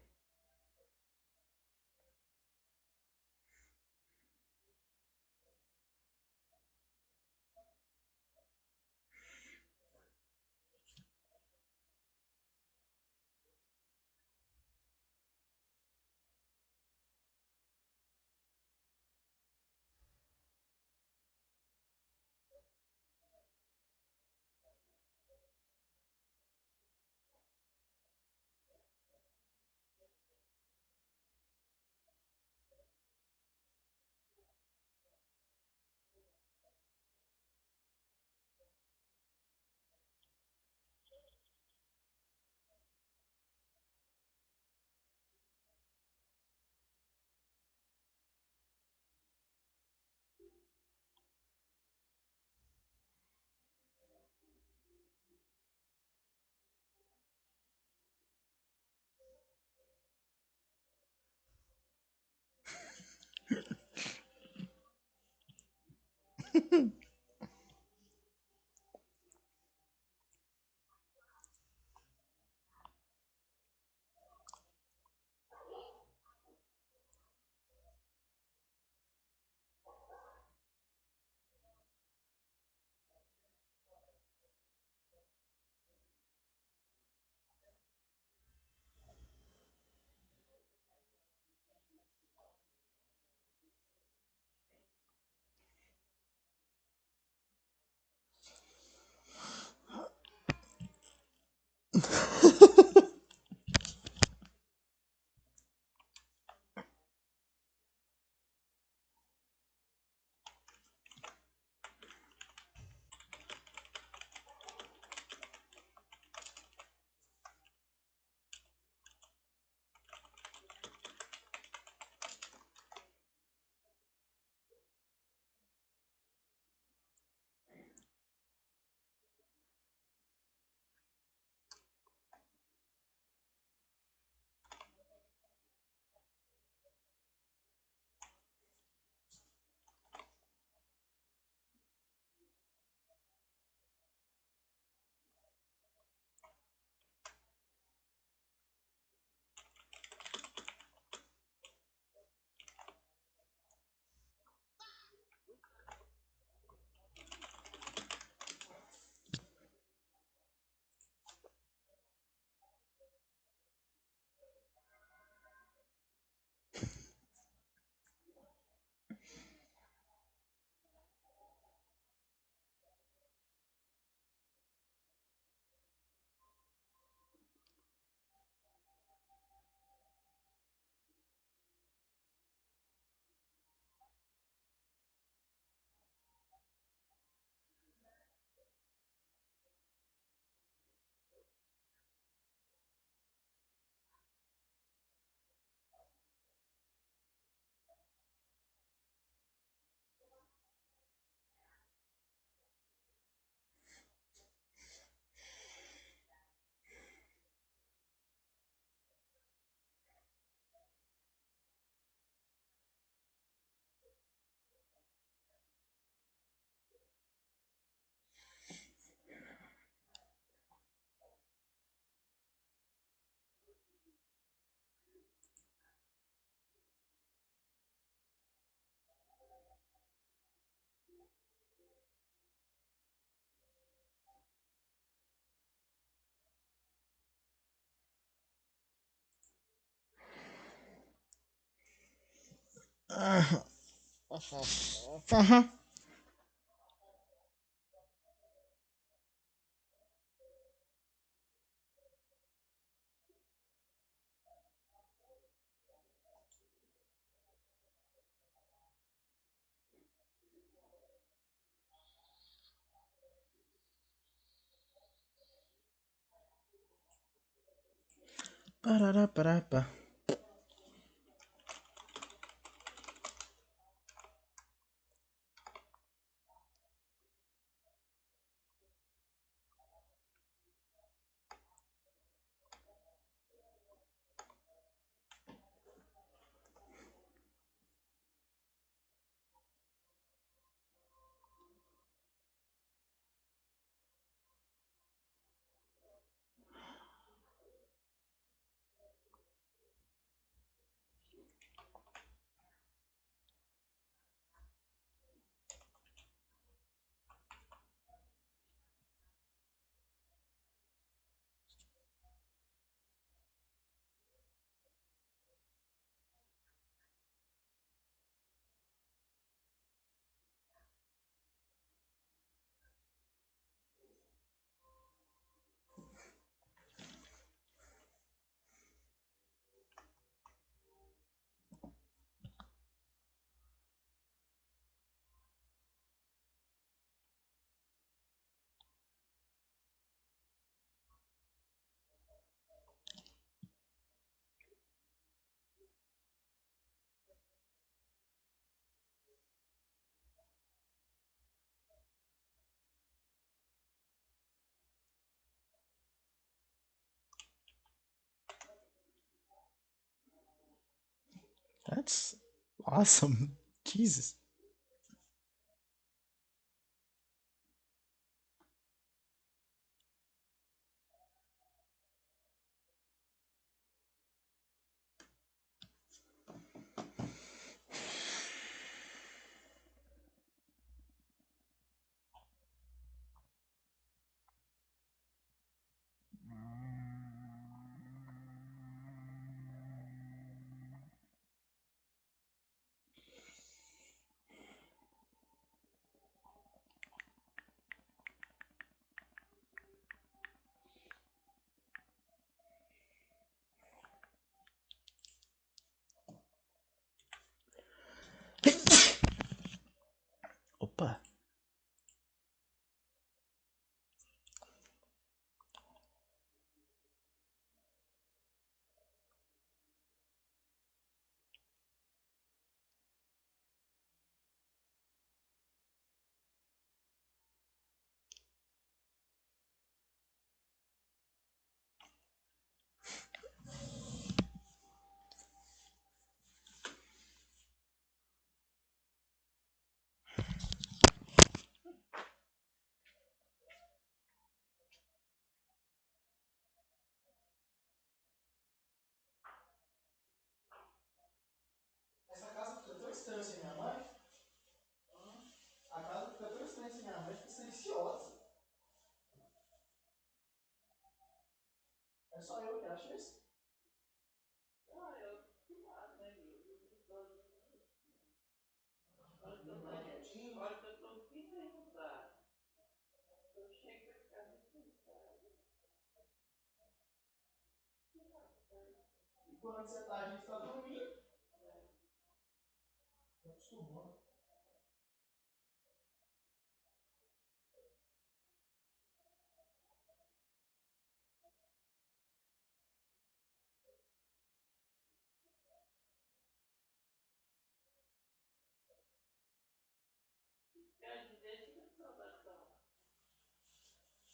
Aham. Parará, pará, pá. That's awesome. Jesus. Opa. Essa casa fica tão estranha sem minha mãe. A casa fica tão estranha sem minha mãe, fica silenciosa. É só eu que acho isso? E quando você tá, a gente tá dormindo. Acostumou.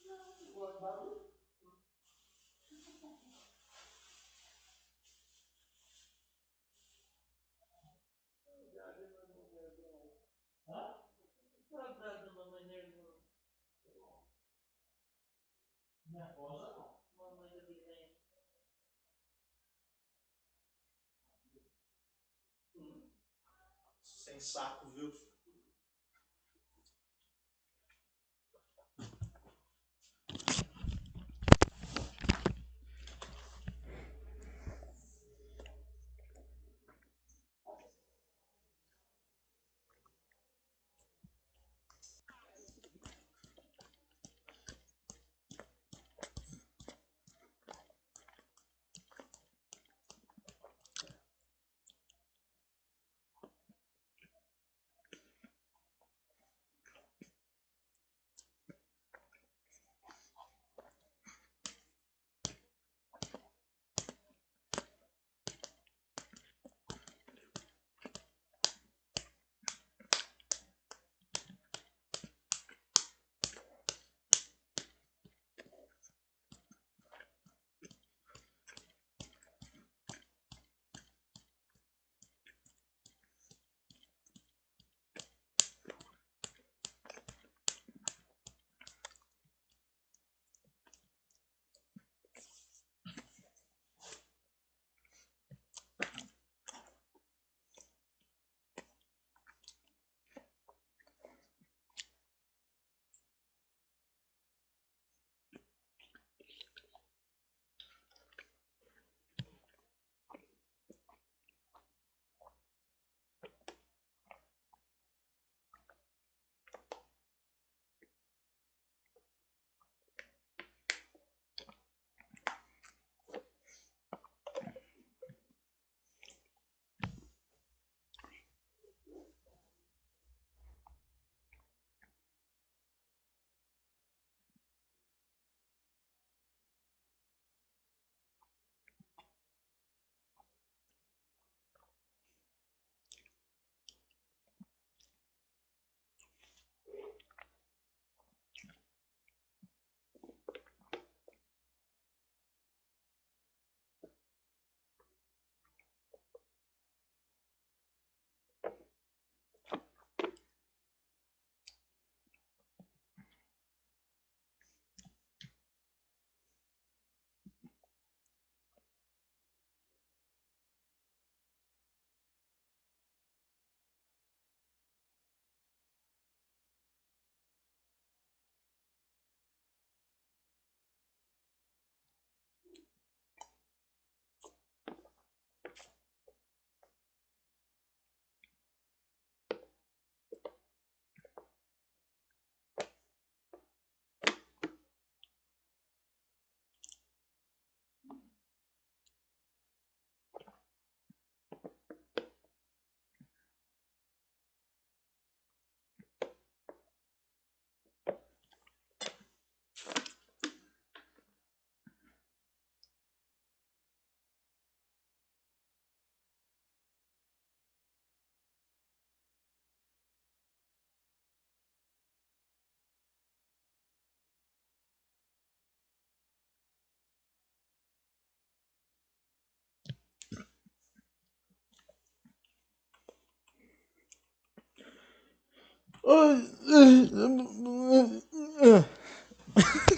Não, gosto de barulho. Hã? Nervosa não. Sem saco, viu?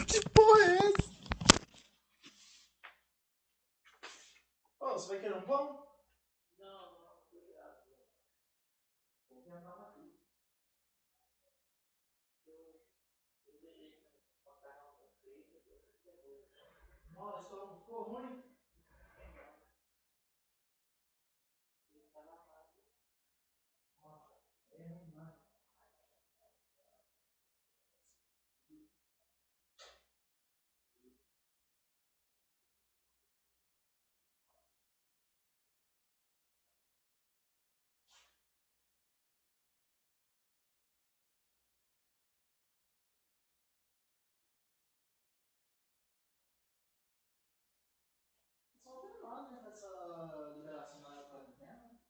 Que porra é essa? Ô, você vai querer um pão? Não, obrigado. Vou tentar aqui. Nossa, ficou ruim. Só tem nós, né, nessa liberação da quarentena.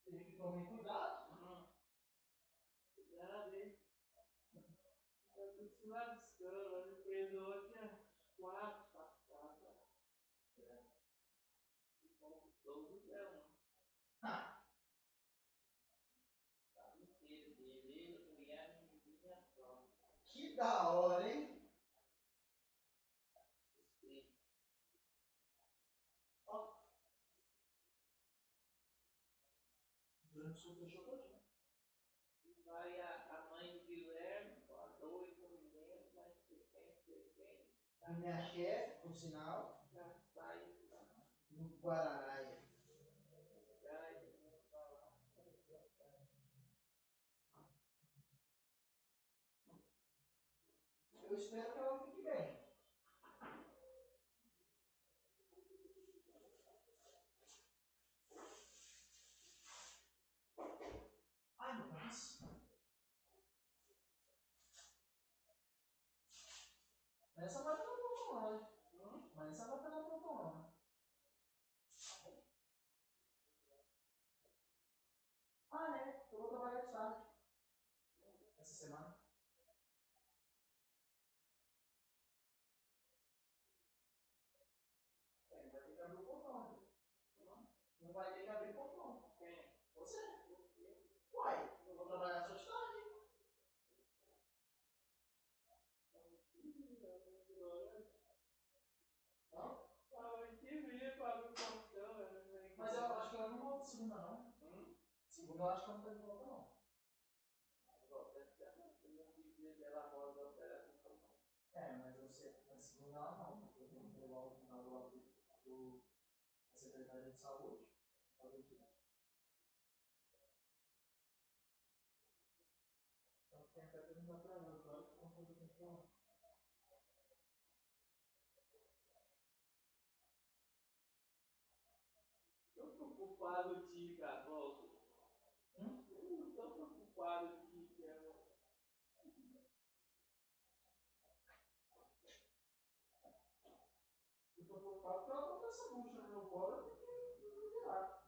Tem que tomar cuidado. Cuidado, hein? Eu tô se lascando, me perdoa que é 4, 4, 4. Que bom que todos é um. Ah! Tá inteiro, beleza, mulher, menina, pronto. Que da hora, hein? Durante o sul fechou todinho. Vai a mãe do Guilherme, com a dois movimentos, mas você quem? A minha chefe, por sinal, já sai no Guararaia. Eu espero que ela fique bem. Ai, meu Deus. Essa vai pela protonona. Mas essa vai pela protonona. Ah, é. Eu vou trabalhar de tarde. Essa semana. É, vai ter que abrir o portão. Não vai ter que abrir o portão. Quem? Você. Uai, eu vou trabalhar só de tarde. Não? Mas eu acho que ela não volta segunda, não. Segunda eu acho que ela não tá de volta, não. É, mas você, na segunda ela não, porque eu tenho que levar o final do Secretaria de Saúde. Fazer aqui. Então tem até perguntar pra ela, claro que quanto eu tenho que falar. Eu tô preocupado de cara, volta. Eu tô preocupado de cara. Eu tô preocupado porque ela botou essa bucha no meu colo, eu tenho que virar.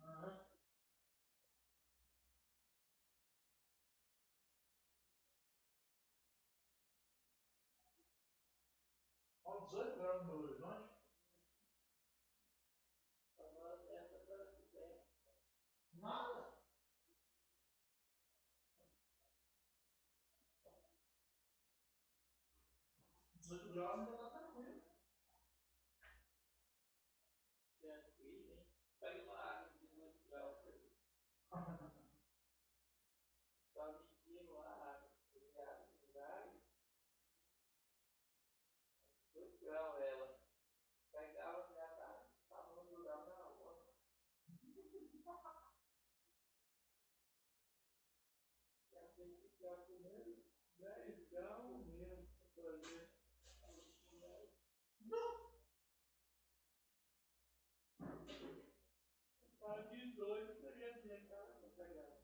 Aham. Olha, 18 graus no horizonte. Nada. 18 graus ainda tá tranquilo. Tranquilo, hein? Pega uma água de 18 graus. Tá medindo lá a água. Lugares. 18 graus ela. Pegava já tava no lugar na hora. Já tem que ficar comendo 10 graus mesmo pra fazer. Tá 18, seria bem, cara, pra pegar.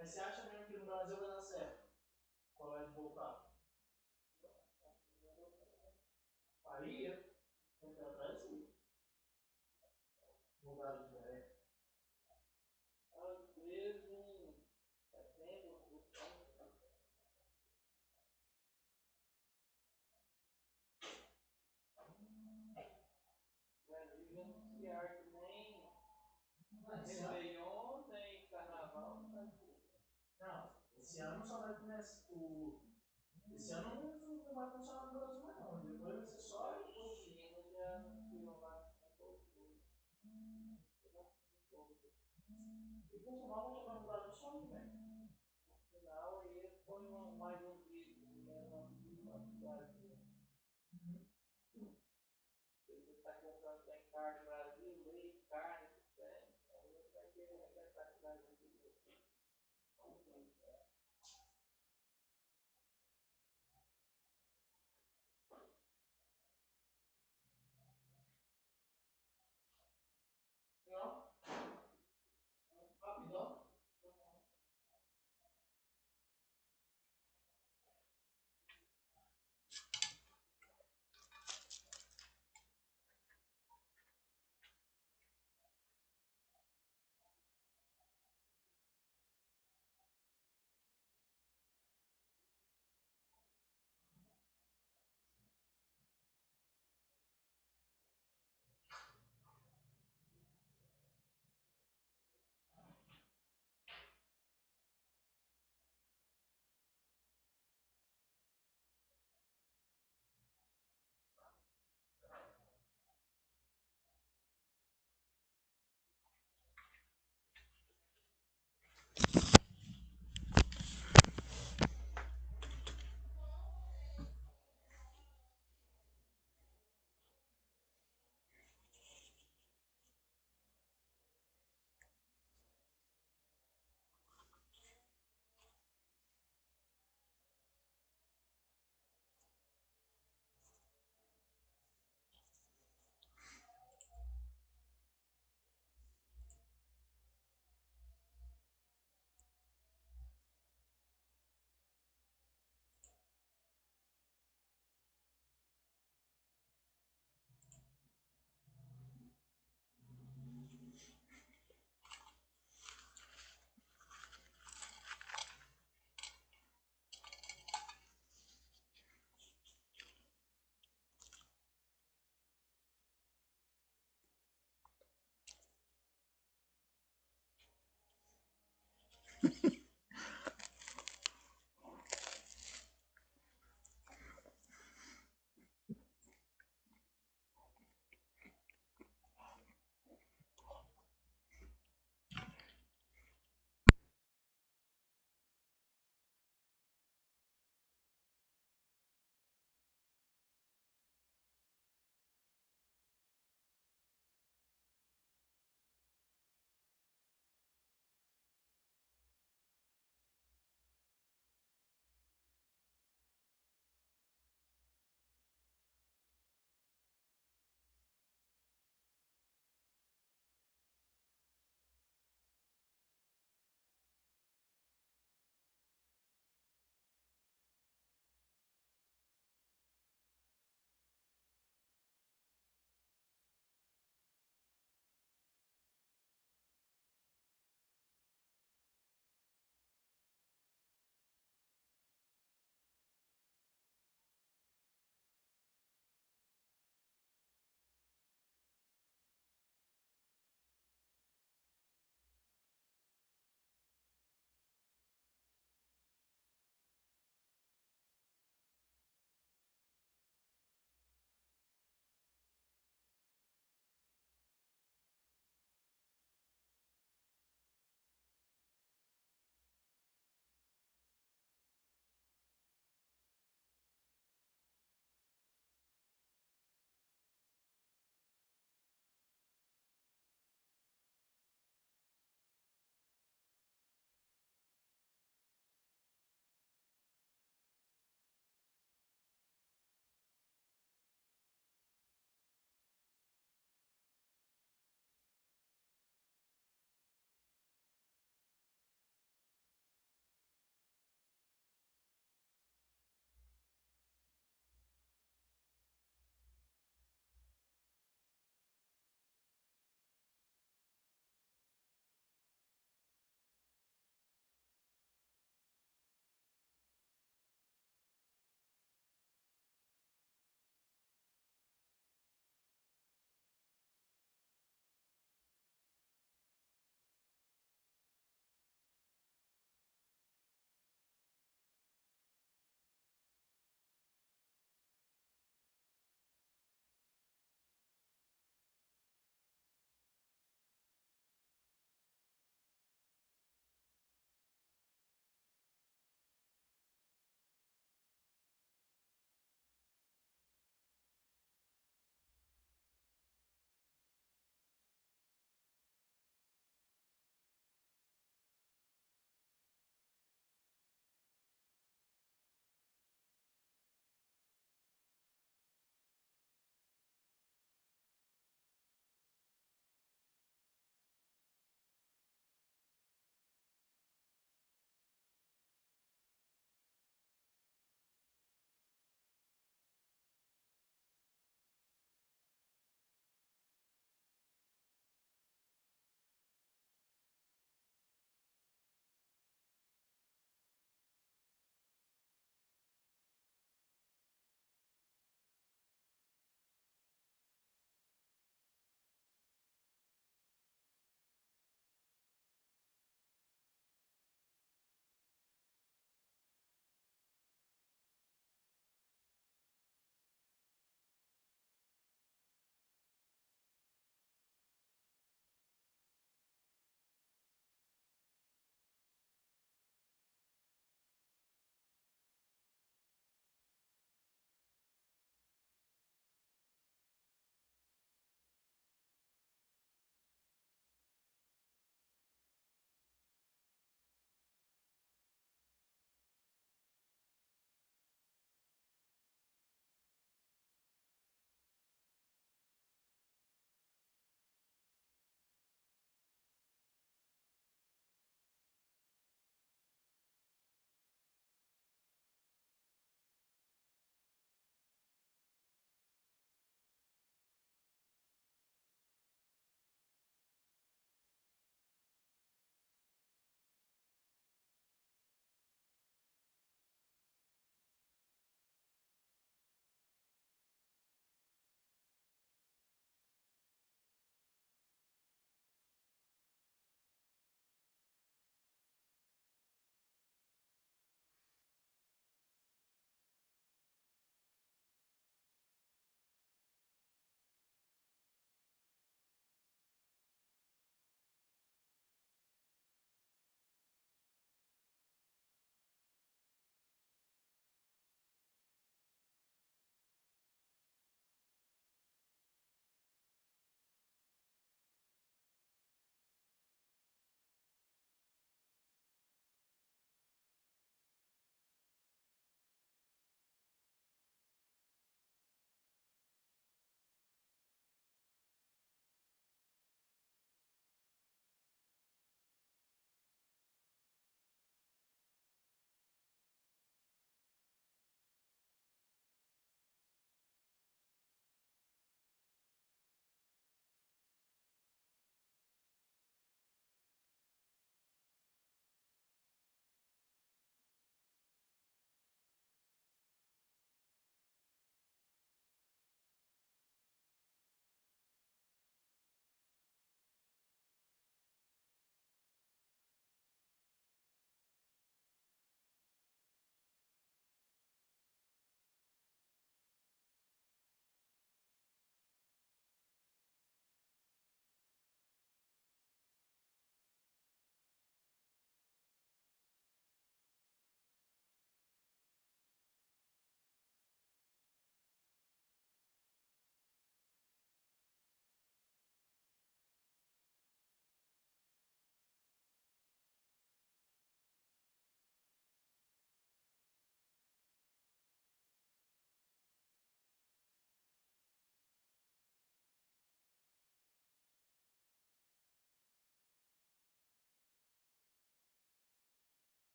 Mas você acha mesmo que no Brasil vai dar certo? Qual é de voltar? Faria? Tempo atrás, sim. Mudaram de ideia. Às vezes, em setembro, Brasil anunciar que nem Réveillon, nem Carnaval. Não, esse ano só vai começar esse ano não vai funcionar no Brasil mais não. Depois vai ser só depois de China já anunciam vacina todo mundo. E por sinal,